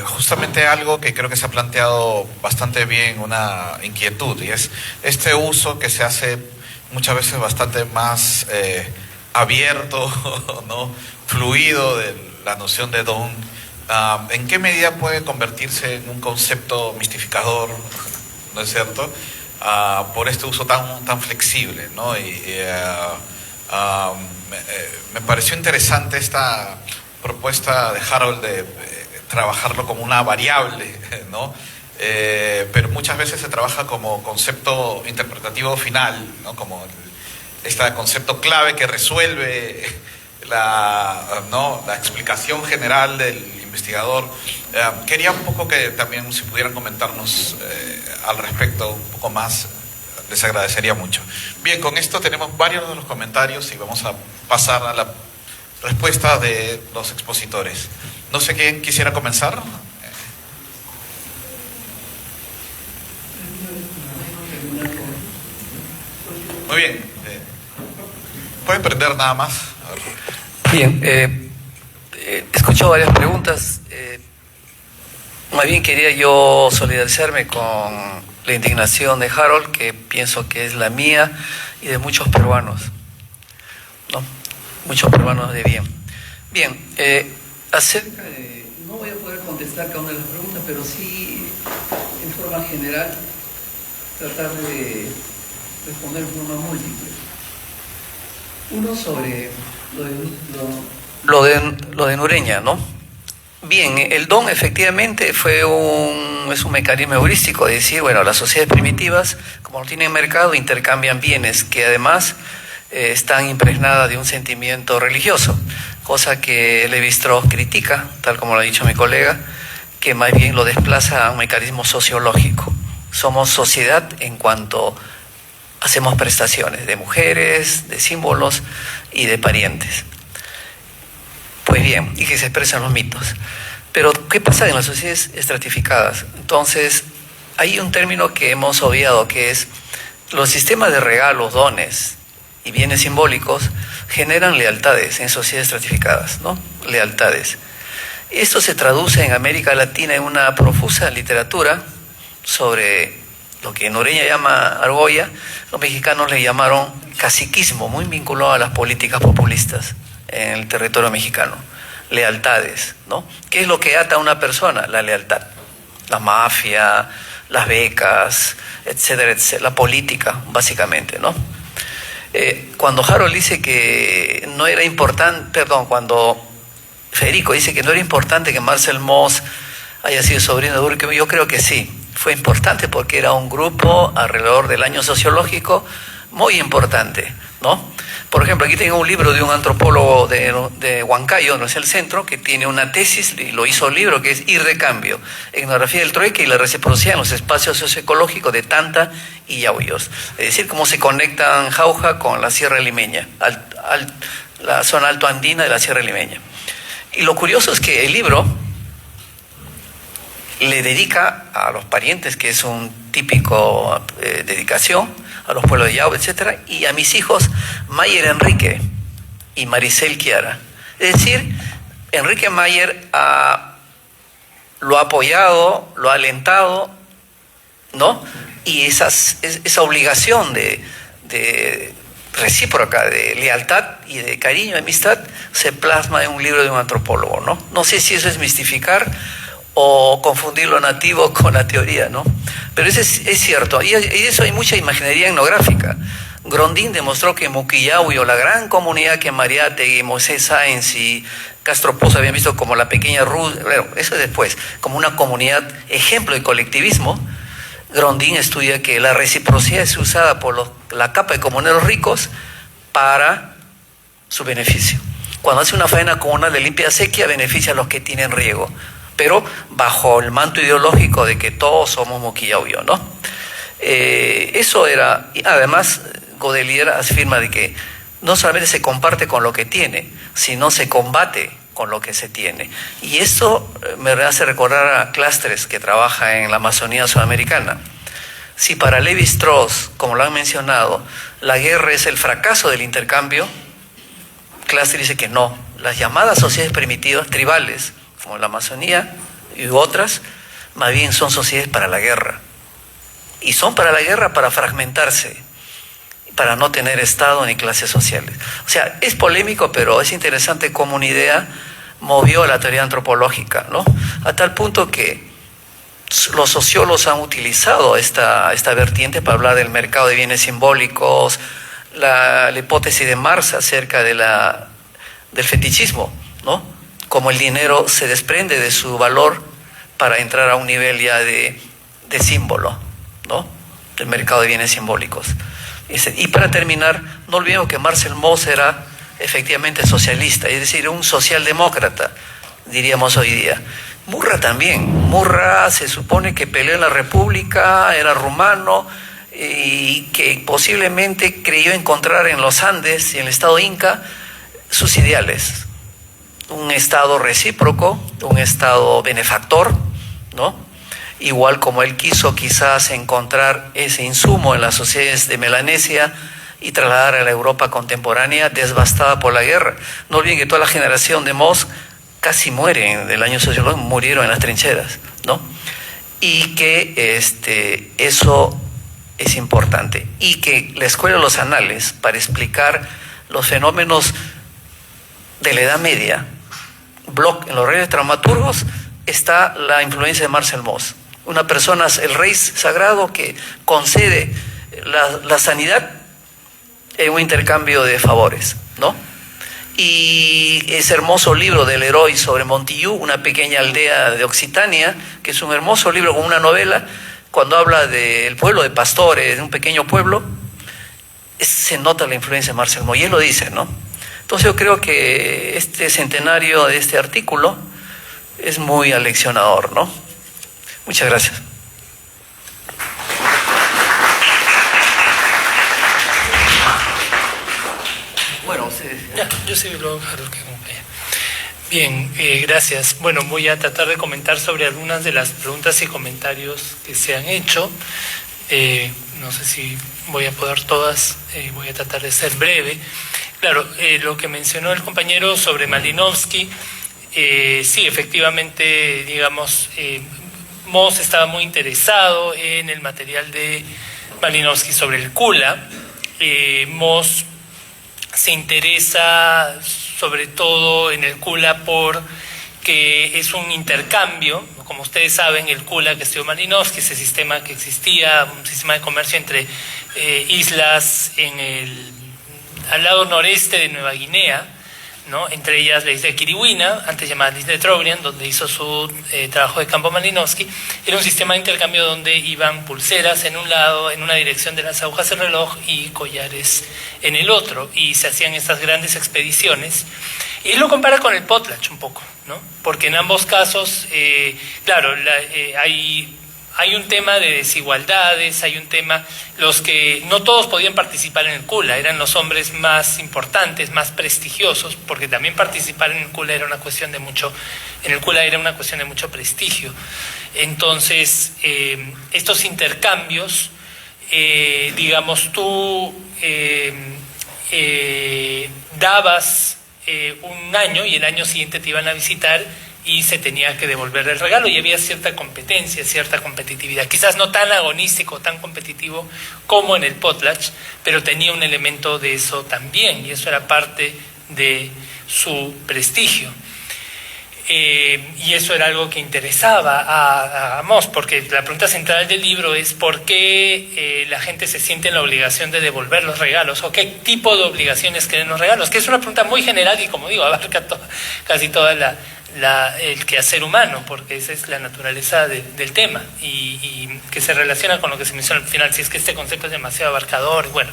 justamente algo que creo que se ha planteado bastante bien, una inquietud, y es este uso que se hace muchas veces bastante más abierto, ¿no? Fluido de la noción de don. ¿En qué medida puede convertirse en un concepto mistificador, no es cierto? Por este uso tan flexible, ¿no? Me pareció interesante esta propuesta de Harold de trabajarlo como una variable, ¿no? Pero muchas veces se trabaja como concepto interpretativo final, ¿no? Como este concepto clave que resuelve la explicación general del investigador. Quería un poco que también si pudieran comentarnos al respecto un poco más, les agradecería mucho. Bien, con esto tenemos varios de los comentarios y vamos a pasar a la respuesta de los expositores. No sé quién quisiera comenzar. Muy bien. ¿Pueden prender nada más? A ver. Bien, he escuchado varias preguntas. Más bien quería yo solidarizarme con la indignación de Harold, que pienso que es la mía y de muchos peruanos, ¿no? Muchos peruanos de bien. Bien, acerca de... No voy a poder contestar cada una de las preguntas, pero sí, en forma general, tratar de responder en forma múltiple. Uno sobre lo de Nureña, ¿no? Bien, el don efectivamente es un mecanismo heurístico de decir, bueno, las sociedades primitivas, como no tienen mercado, intercambian bienes que además están impregnadas de un sentimiento religioso, cosa que Levi-Strauss critica, tal como lo ha dicho mi colega, que más bien lo desplaza a un mecanismo sociológico. Somos sociedad en cuanto hacemos prestaciones de mujeres, de símbolos y de parientes. Pues bien, y que se expresan los mitos. Pero, ¿qué pasa en las sociedades estratificadas? Entonces, hay un término que hemos obviado, que es los sistemas de regalos, dones y bienes simbólicos generan lealtades en sociedades estratificadas, ¿no? Lealtades. Esto se traduce en América Latina en una profusa literatura sobre lo que Nureña llama argolla. Los mexicanos le llamaron caciquismo, muy vinculado a las políticas populistas en el territorio mexicano. Lealtades, ¿no? ¿Qué es lo que ata a una persona? La lealtad. La mafia, las becas, etcétera, etcétera. La política, básicamente, ¿no? Cuando Harold dice que no era importante, cuando Federico dice que no era importante que Marcel Mauss haya sido sobrino de Durkheim, yo creo que sí. Fue importante porque era un grupo alrededor del año sociológico muy importante, ¿no? Por ejemplo, aquí tengo un libro de un antropólogo de Huancayo, no es el centro, que tiene una tesis, y lo hizo un libro que es Ir de Cambio, etnografía del trueque y la reciprocidad en los espacios socioecológicos de Tanta y Yauyos. Es decir, cómo se conectan Jauja con la Sierra Limeña, la zona alto andina de la Sierra Limeña. Y lo curioso es que el libro le dedica a los parientes, que es un típico dedicación, a los pueblos de Yao, etcétera, y a mis hijos Mayer Enrique y Maricel Chiara. Es decir, Enrique Mayer lo ha apoyado, lo ha alentado, ¿no? Y esa obligación de recíproca, de lealtad y de cariño, de amistad, se plasma en un libro de un antropólogo, ¿no? No sé si eso es mistificar o confundir lo nativo con la teoría, ¿no? Pero eso es cierto, y eso hay mucha imaginería etnográfica. Grondín demostró que Muquillauyo, la gran comunidad que Mariátegui, Moisés Sáenz y Castro Pozo habían visto como la pequeña Rusia, bueno, eso es después, como una comunidad ejemplo de colectivismo. Grondín estudia que la reciprocidad es usada por la capa de comuneros ricos para su beneficio. Cuando hace una faena comunal de limpia sequía, beneficia a los que tienen riego, pero bajo el manto ideológico de que todos somos Muquillauyo, ¿no? Eso era, además, Godelier afirma de que no solamente se comparte con lo que tiene, sino se combate con lo que se tiene. Y esto me hace recordar a Clastres, que trabaja en la Amazonía sudamericana. Si para Levi-Strauss, como lo han mencionado, la guerra es el fracaso del intercambio, Clastres dice que no. Las llamadas sociedades primitivas, tribales, como la Amazonía y otras, más bien son sociedades para la guerra. Y son para la guerra para fragmentarse, para no tener Estado ni clases sociales. O sea, es polémico, pero es interesante cómo una idea movió la teoría antropológica, ¿no? A tal punto que los sociólogos han utilizado esta vertiente para hablar del mercado de bienes simbólicos, la hipótesis de Marx acerca de del fetichismo, ¿no? Como el dinero se desprende de su valor para entrar a un nivel ya de símbolo, ¿no? Del mercado de bienes simbólicos. Y para terminar, no olvidemos que Marcel Mauss era efectivamente socialista, es decir, un socialdemócrata, diríamos hoy día. Murra también. Murra se supone que peleó en la República, era rumano y que posiblemente creyó encontrar en los Andes y en el Estado Inca sus ideales. Un Estado recíproco, un Estado benefactor, ¿no? Igual como él quiso quizás encontrar ese insumo en las sociedades de Melanesia y trasladar a la Europa contemporánea devastada por la guerra. No olviden que toda la generación de Mauss casi mueren del año sociológico, murieron en las trincheras, ¿no? Y que eso es importante. Y que la Escuela de los Anales, para explicar los fenómenos de la Edad Media, Bloch, en los Reyes Dramaturgos, está la influencia de Marcel Mauss. Una persona, el rey sagrado que concede la sanidad en un intercambio de favores, ¿no? Y ese hermoso libro del Leroy sobre Montillú, una pequeña aldea de Occitania, que es un hermoso libro como una novela, cuando habla del pueblo de pastores, de un pequeño pueblo, se nota la influencia de Marcel Mauss, y él lo dice, ¿no? Entonces yo creo que este centenario de este artículo es muy aleccionador, ¿no? Muchas gracias. Bueno, sí. Ya, yo sí lo Harold que acompaña. Bien, gracias. Bueno, voy a tratar de comentar sobre algunas de las preguntas y comentarios que se han hecho. No sé si voy a poder todas, voy a tratar de ser breve. Claro, lo que mencionó el compañero sobre Malinowski, sí, efectivamente, digamos, Mauss estaba muy interesado en el material de Malinowski sobre el Kula. Mauss se interesa sobre todo en el Kula porque es un intercambio. Como ustedes saben, el Kula que estudió Malinowski, ese sistema que existía, un sistema de comercio entre islas al lado noreste de Nueva Guinea, ¿no? Entre ellas la isla de Kiriwina, antes llamada la isla de Trobriand, donde hizo su trabajo de campo Malinowski. Era un sistema de intercambio donde iban pulseras en un lado, en una dirección de las agujas del reloj, y collares en el otro, y se hacían estas grandes expediciones. Y él lo compara con el potlatch un poco, ¿no? Porque en ambos casos, claro, hay un tema de desigualdades, hay un tema, los que no todos podían participar en el Kula, eran los hombres más importantes, más prestigiosos, porque también participar en el Kula era una cuestión de mucho prestigio. Entonces, estos intercambios, digamos, tú dabas un año y el año siguiente te iban a visitar y se tenía que devolver el regalo, y había cierta competencia, cierta competitividad, quizás no tan agonístico, tan competitivo como en el potlatch, pero tenía un elemento de eso también, y eso era parte de su prestigio. Y eso era algo que interesaba a Moss, porque la pregunta central del libro es por qué la gente se siente en la obligación de devolver los regalos, o qué tipo de obligaciones creen los regalos, que es una pregunta muy general y, como digo, abarca casi toda el quehacer humano, porque esa es la naturaleza del tema, y que se relaciona con lo que se menciona al final, si es que este concepto es demasiado abarcador. Bueno,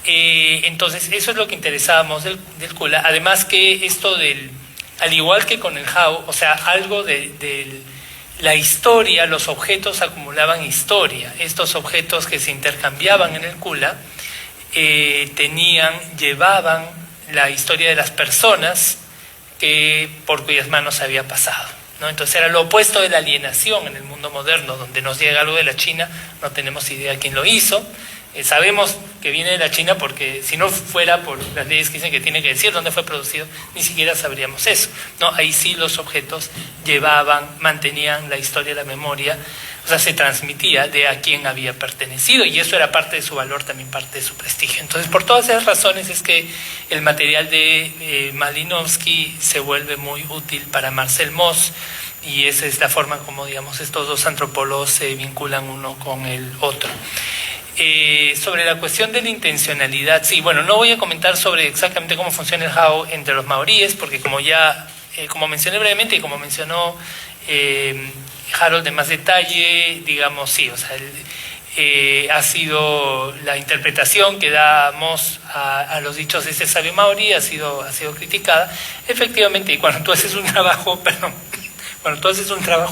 entonces eso es lo que interesábamos del Kula, además que esto al igual que con el How, o sea, algo de la historia, los objetos acumulaban historia. Estos objetos que se intercambiaban en el Kula llevaban la historia de las personas por cuyas manos había pasado, ¿no? Entonces era lo opuesto de la alienación en el mundo moderno, donde nos llega algo de la China, no tenemos idea quién lo hizo. Sabemos que viene de la China porque si no fuera por las leyes que dicen que tiene que decir dónde fue producido, ni siquiera sabríamos eso, ¿no? Ahí sí los objetos mantenían la historia, la memoria, o sea, se transmitía de a quién había pertenecido, y eso era parte de su valor, también parte de su prestigio. Entonces, por todas esas razones es que el material de Malinowski se vuelve muy útil para Marcel Mauss, y esa es la forma como, digamos, estos dos antropólogos se vinculan uno con el otro. Sobre la cuestión de la intencionalidad, sí, bueno, no voy a comentar sobre exactamente cómo funciona el How entre los maoríes, porque como mencioné brevemente y como mencionó Harold de más detalle, digamos, sí, o sea, ha sido la interpretación que da Moss a los dichos de ese sabio maorí, ha sido criticada, efectivamente, y cuando tú haces un trabajo,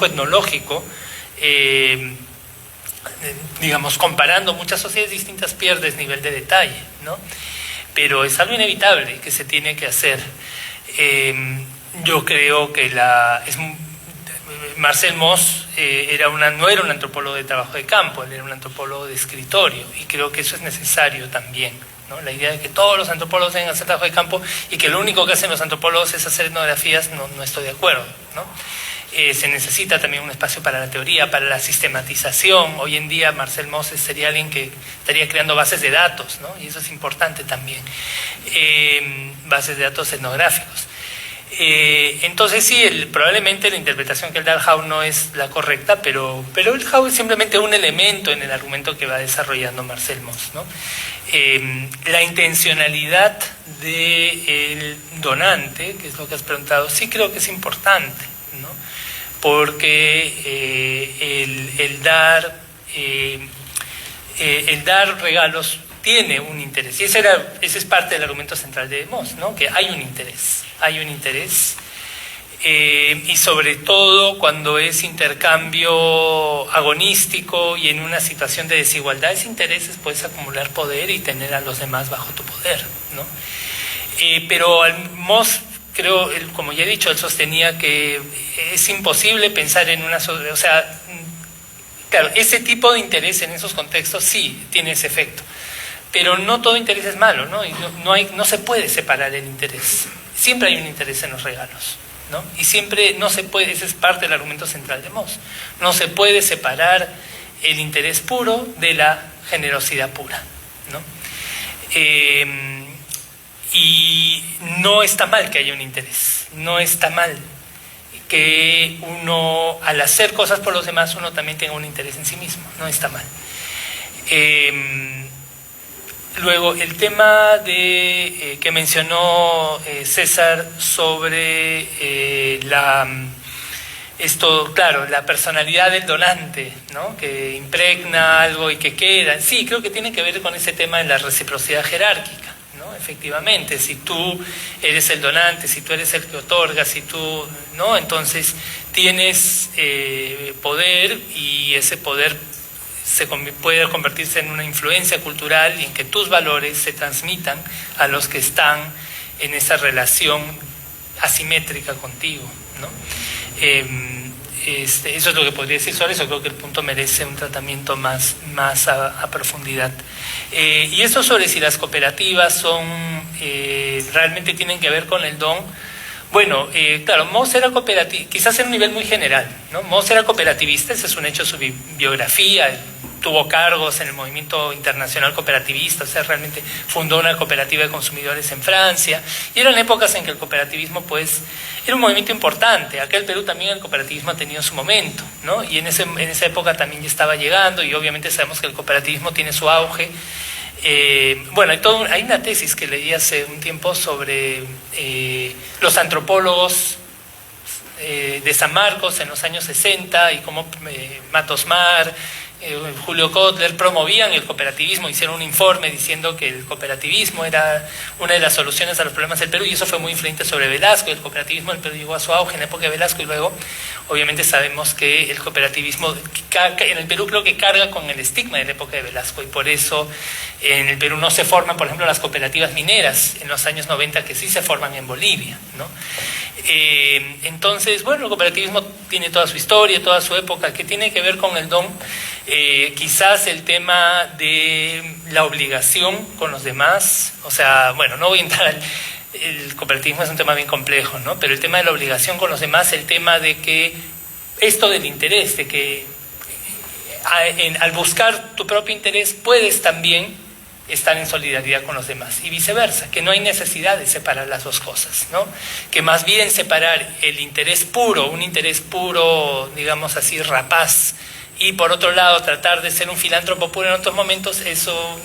etnológico, digamos, comparando muchas sociedades distintas, pierdes nivel de detalle, ¿no? Pero es algo inevitable que se tiene que hacer. Yo creo que Marcel Mauss no era un antropólogo de trabajo de campo, él era un antropólogo de escritorio, y creo que eso es necesario también, ¿no? La idea de que todos los antropólogos deben hacer trabajo de campo y que lo único que hacen los antropólogos es hacer etnografías, no estoy de acuerdo, ¿no? Se necesita también un espacio para la teoría, para la sistematización. Hoy en día Marcel Mauss sería alguien que estaría creando bases de datos, ¿no? Y eso es importante también, bases de datos etnográficos. Entonces sí, probablemente la interpretación que él da al How no es la correcta, pero el How es simplemente un elemento en el argumento que va desarrollando Marcel Mauss, ¿no? La intencionalidad del donante, que es lo que has preguntado, sí creo que es importante, ¿no? Porque el dar regalos tiene un interés, y ese es parte del argumento central de Moss, ¿no? Que hay un interés, y sobre todo cuando es intercambio agonístico y en una situación de desigualdad, ese interés puedes acumular poder y tener a los demás bajo tu poder, ¿no? Pero Moss, creo, como ya he dicho, él sostenía que es imposible pensar en una... O sea, claro, ese tipo de interés en esos contextos sí tiene ese efecto, pero no todo interés es malo, ¿no? Y no se puede separar el interés. Siempre hay un interés en los regalos, ¿no? Y siempre no se puede, ese es parte del argumento central de Moss, no se puede separar el interés puro de la generosidad pura, ¿no? Y no está mal que haya un interés, no está mal que uno, al hacer cosas por los demás, uno también tenga un interés en sí mismo, no está mal. Luego, el tema que mencionó César sobre la personalidad del donante, ¿no? Que impregna algo y que queda. Sí, creo que tiene que ver con ese tema de la reciprocidad jerárquica, ¿no? Efectivamente, si tú eres el donante, si tú eres el que otorga, ¿no? Entonces tienes poder, y ese poder puede convertirse en una influencia cultural y en que tus valores se transmitan a los que están en esa relación asimétrica contigo, ¿no? Eso es lo que podría decir sobre eso. Creo que el punto merece un tratamiento más a profundidad. Y esto sobre si las cooperativas realmente tienen que ver con el don. Bueno, claro, Moss era cooperativista, quizás en un nivel muy general, ¿no? Moss era cooperativista, ese es un hecho de su biografía, tuvo cargos en el movimiento internacional cooperativista, o sea, realmente fundó una cooperativa de consumidores en Francia, y eran épocas en que el cooperativismo pues era un movimiento importante. Acá en Perú también el cooperativismo ha tenido su momento, ¿no? Y en esa época también ya estaba llegando, y obviamente sabemos que el cooperativismo tiene su auge. Bueno, hay una tesis que leí hace un tiempo sobre los antropólogos de San Marcos en los años 60 y cómo Matos Mar, Julio Kotler promovían el cooperativismo, hicieron un informe diciendo que el cooperativismo era una de las soluciones a los problemas del Perú, y eso fue muy influyente sobre Velasco. El cooperativismo del Perú llegó a su auge en la época de Velasco, y luego obviamente sabemos que el cooperativismo en el Perú creo que carga con el estigma de la época de Velasco, y por eso en el Perú no se forman, por ejemplo, las cooperativas mineras en los años 90, que sí se forman en Bolivia, ¿no? Entonces, bueno, el cooperativismo tiene toda su historia, toda su época, que tiene que ver con el don. Quizás el tema de la obligación con los demás, o sea, bueno, no voy a entrar el cooperativismo es un tema bien complejo, ¿no? Pero el tema de la obligación con los demás, el tema de que esto del interés, de que al buscar tu propio interés puedes también estar en solidaridad con los demás, y viceversa, que no hay necesidad de separar las dos cosas, ¿no? Que más bien separar el interés puro, un interés puro, digamos así, rapaz, y por otro lado tratar de ser un filántropo puro en otros momentos, eso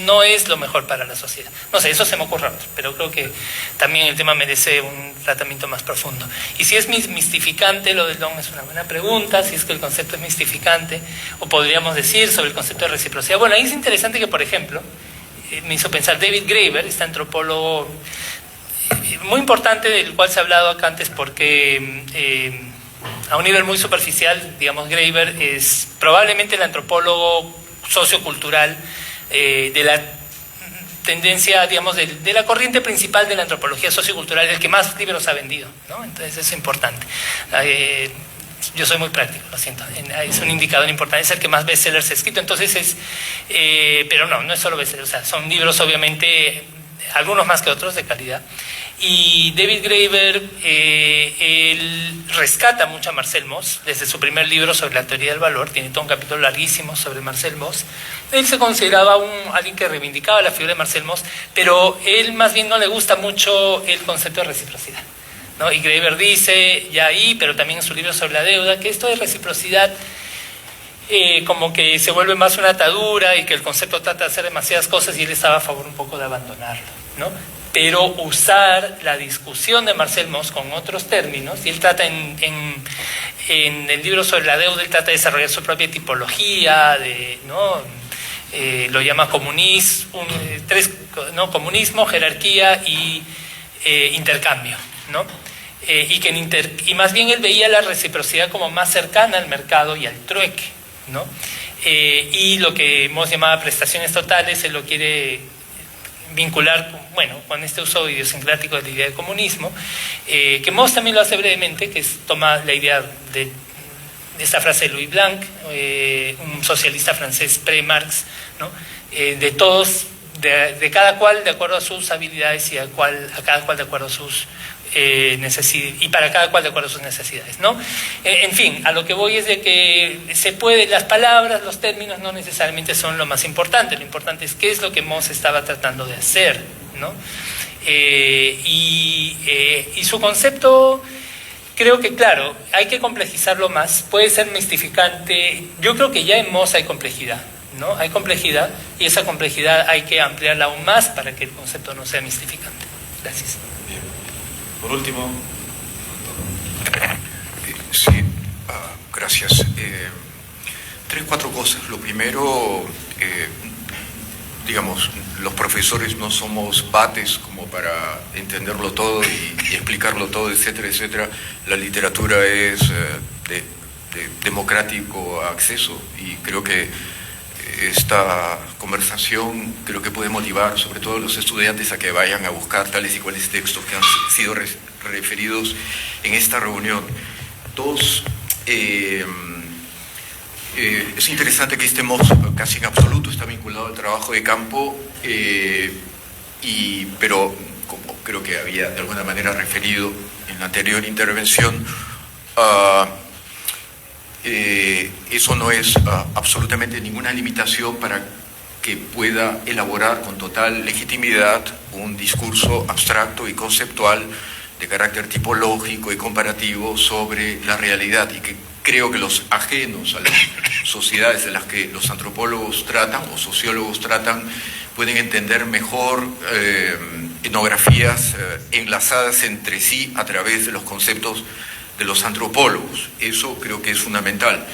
no es lo mejor para la sociedad. No sé, eso se me ocurre otro, pero creo que también el tema merece un tratamiento más profundo. Y si es mistificante, lo del don es una buena pregunta, si es que el concepto es mistificante, o podríamos decir sobre el concepto de reciprocidad. Bueno, ahí es interesante que, por ejemplo, me hizo pensar David Graeber, este antropólogo muy importante, del cual se ha hablado acá antes, porque a un nivel muy superficial, digamos, Graeber es probablemente el antropólogo sociocultural de la tendencia, digamos, de la corriente principal de la antropología sociocultural, el que más libros ha vendido, ¿no? Entonces eso es importante. Yo soy muy práctico, lo siento, es un indicador importante, es el que más bestsellers ha escrito, entonces pero no es solo bestsellers, o sea, son libros obviamente, algunos más que otros, de calidad. Y David Graeber, él rescata mucho a Marcel Mauss, desde su primer libro sobre la teoría del valor, tiene todo un capítulo larguísimo sobre Marcel Mauss. Él se consideraba alguien que reivindicaba la figura de Marcel Mauss, pero él más bien no le gusta mucho el concepto de reciprocidad, ¿no? Y Graeber dice, ya ahí, pero también en su libro sobre la deuda, que esto de reciprocidad como que se vuelve más una atadura, y que el concepto trata de hacer demasiadas cosas, y él estaba a favor un poco de abandonarlo, ¿no? Pero usar la discusión de Marcel Mauss con otros términos, y él trata en el libro sobre la deuda, él trata de desarrollar su propia tipología, ¿no? Lo llama comunismo, comunismo, jerarquía y intercambio, ¿no? Y más bien él veía la reciprocidad como más cercana al mercado y al trueque, ¿no? Y lo que Mauss llamaba prestaciones totales, él lo quiere vincular, bueno, con este uso idiosincrático de la idea de comunismo, que Mauss también lo hace brevemente, que toma la idea de esta frase de Louis Blanc, un socialista francés pre-Marx, ¿no? De todos, de cada cual de acuerdo a sus habilidades, y a cada cual de acuerdo a sus y para cada cual de acuerdo a sus necesidades, ¿no? En fin, a lo que voy es de que las palabras, los términos no necesariamente son lo más importante. Lo importante es qué es lo que Mauss estaba tratando de hacer, ¿no? Y su concepto, creo que, claro, hay que complejizarlo más. Puede ser mistificante. Yo creo que ya en Mauss hay complejidad, ¿no? Hay complejidad, y esa complejidad hay que ampliarla aún más para que el concepto no sea mistificante. Gracias. Por último. Sí, gracias. 3, 4 cosas. Lo primero, digamos, los profesores no somos bates como para entenderlo todo y explicarlo todo, etcétera, etcétera. La literatura es de democrático acceso, y creo que esta conversación creo que puede motivar sobre todo a los estudiantes a que vayan a buscar tales y cuales textos que han sido referidos en esta reunión. 2, es interesante que este Mauss casi en absoluto está vinculado al trabajo de campo, pero como creo que había de alguna manera referido en la anterior intervención, eso no es absolutamente ninguna limitación para que pueda elaborar con total legitimidad un discurso abstracto y conceptual de carácter tipológico y comparativo sobre la realidad, y que creo que los ajenos a las sociedades de las que los antropólogos tratan o sociólogos tratan pueden entender mejor etnografías enlazadas entre sí a través de los conceptos de los antropólogos. Eso creo que es fundamental.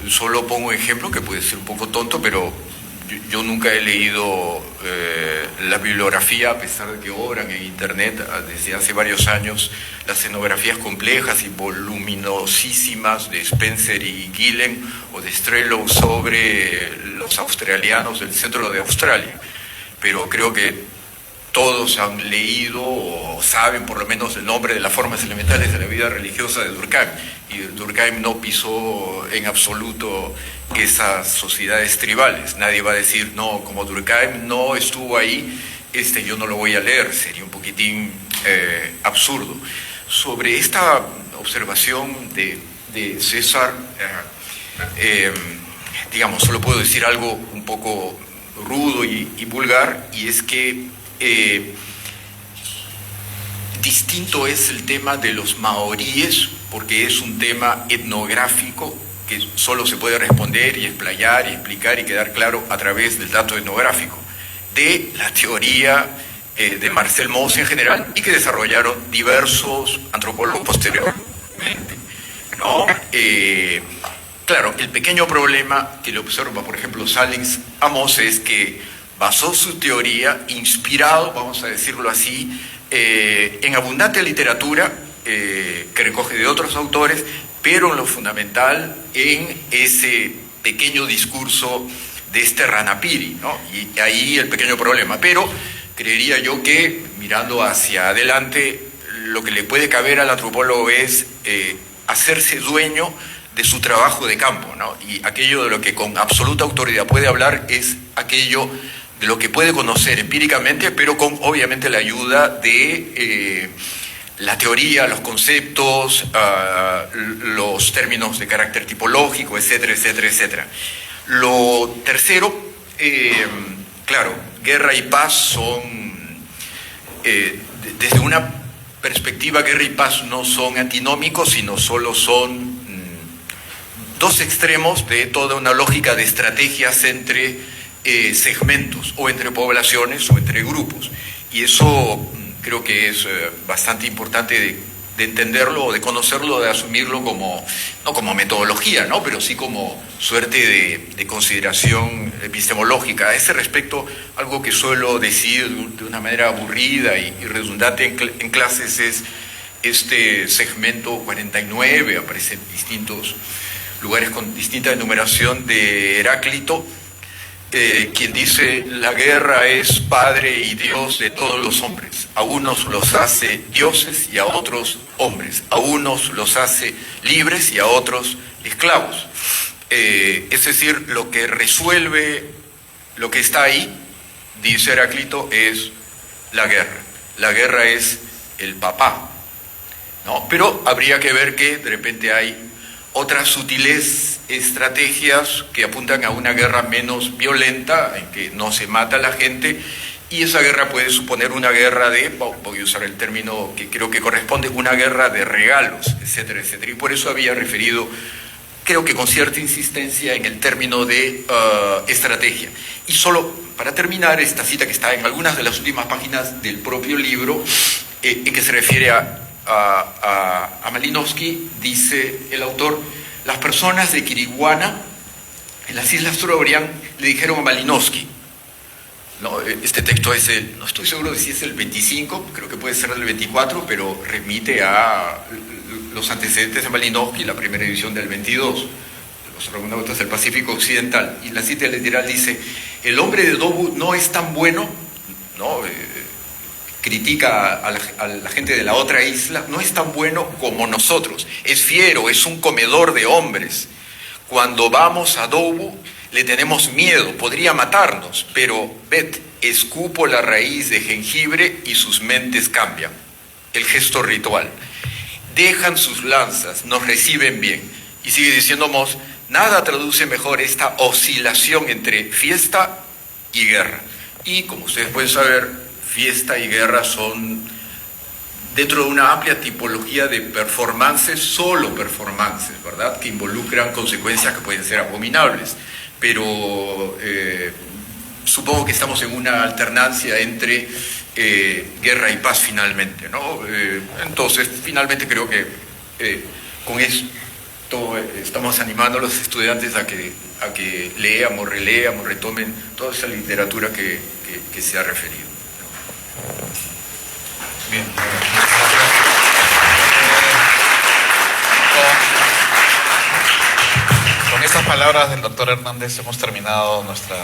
Solo pongo un ejemplo que puede ser un poco tonto, pero yo nunca he leído la bibliografía, a pesar de que obran en Internet desde hace varios años las escenografías complejas y voluminosísimas de Spencer y Gillen o de Strelov sobre los australianos del centro de Australia. Pero creo que todos han leído o saben por lo menos el nombre de las formas elementales de la vida religiosa de Durkheim, y Durkheim no pisó en absoluto esas sociedades tribales. Nadie va a decir, no, como Durkheim no estuvo ahí, yo no lo voy a leer, sería un poquitín absurdo. Sobre esta observación de César, digamos, solo puedo decir algo un poco rudo y vulgar, y es que distinto es el tema de los maoríes, porque es un tema etnográfico que solo se puede responder y explayar y explicar y quedar claro a través del dato etnográfico, de la teoría de Marcel Mauss en general, y que desarrollaron diversos antropólogos posteriormente, ¿no? Claro, el pequeño problema que le observa, por ejemplo, Salins a Mauss es que basó su teoría, inspirado, vamos a decirlo así, en abundante literatura que recoge de otros autores, pero en lo fundamental en ese pequeño discurso de Ranapiri, ¿no? Y ahí el pequeño problema. Pero creería yo que, mirando hacia adelante, lo que le puede caber al antropólogo es hacerse dueño de su trabajo de campo, ¿no? Y aquello de lo que con absoluta autoridad puede hablar es aquello de lo que puede conocer empíricamente, pero con obviamente la ayuda de la teoría, los conceptos, los términos de carácter tipológico, etcétera, etcétera, etcétera. Lo tercero, claro, guerra y paz son, desde una perspectiva, guerra y paz no son antinómicos, sino solo son dos extremos de toda una lógica de estrategias entre segmentos, o entre poblaciones, o entre grupos. Y eso creo que es bastante importante de entenderlo, o de conocerlo, de asumirlo como, no como metodología, ¿no? Pero sí como suerte de consideración epistemológica. A ese respecto, algo que suelo decir de una manera aburrida y redundante en clases es este segmento 49, aparece en distintos lugares con distinta enumeración, de Heráclito, quien dice: la guerra es padre y Dios de todos los hombres. A unos los hace dioses y a otros hombres. A unos los hace libres y a otros esclavos. Es decir, lo que resuelve lo que está ahí, dice Heráclito, es la guerra. La guerra es el papá, ¿no? Pero habría que ver que de repente hay otras sutiles estrategias que apuntan a una guerra menos violenta, en que no se mata a la gente, y esa guerra puede suponer una guerra de, voy a usar el término que creo que corresponde, una guerra de regalos, etcétera, etcétera. Y por eso había referido, creo que con cierta insistencia, en el término de estrategia. Y solo para terminar, esta cita que está en algunas de las últimas páginas del propio libro, en que se refiere a Malinowski, dice el autor: las personas de Quiriguana, en las Islas Trobriand, le dijeron a Malinowski, no, este texto es no estoy seguro de si es el 25, creo que puede ser el 24, pero remite a los antecedentes de Malinowski, la primera edición del 22, de los Argonautas del Pacífico Occidental. Y la cita literal dice: el hombre de Dobu no es tan bueno, ¿no? Critica a la gente de la otra isla, no es tan bueno como nosotros, es fiero, es un comedor de hombres. Cuando vamos a Dobu le tenemos miedo, podría matarnos, pero ved, escupo la raíz de jengibre y sus mentes cambian. El gesto ritual. Dejan sus lanzas, nos reciben bien. Y sigue diciendo Moss, nada traduce mejor esta oscilación entre fiesta y guerra. Y como ustedes pueden saber, fiesta y guerra son dentro de una amplia tipología de performances, solo performances, ¿verdad? Que involucran consecuencias que pueden ser abominables. Pero supongo que estamos en una alternancia entre guerra y paz finalmente, ¿no? Entonces, finalmente creo que con esto estamos animando a los estudiantes a que leamos, releamos, retomen toda esa literatura que se ha referido. Bien. Con estas palabras del doctor Hernández hemos terminado nuestra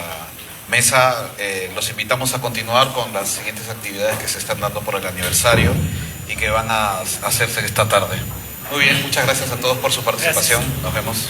mesa. Los invitamos a continuar con las siguientes actividades que se están dando por el aniversario y que van a hacerse esta tarde. Muy bien, muchas gracias a todos por su participación. Nos vemos.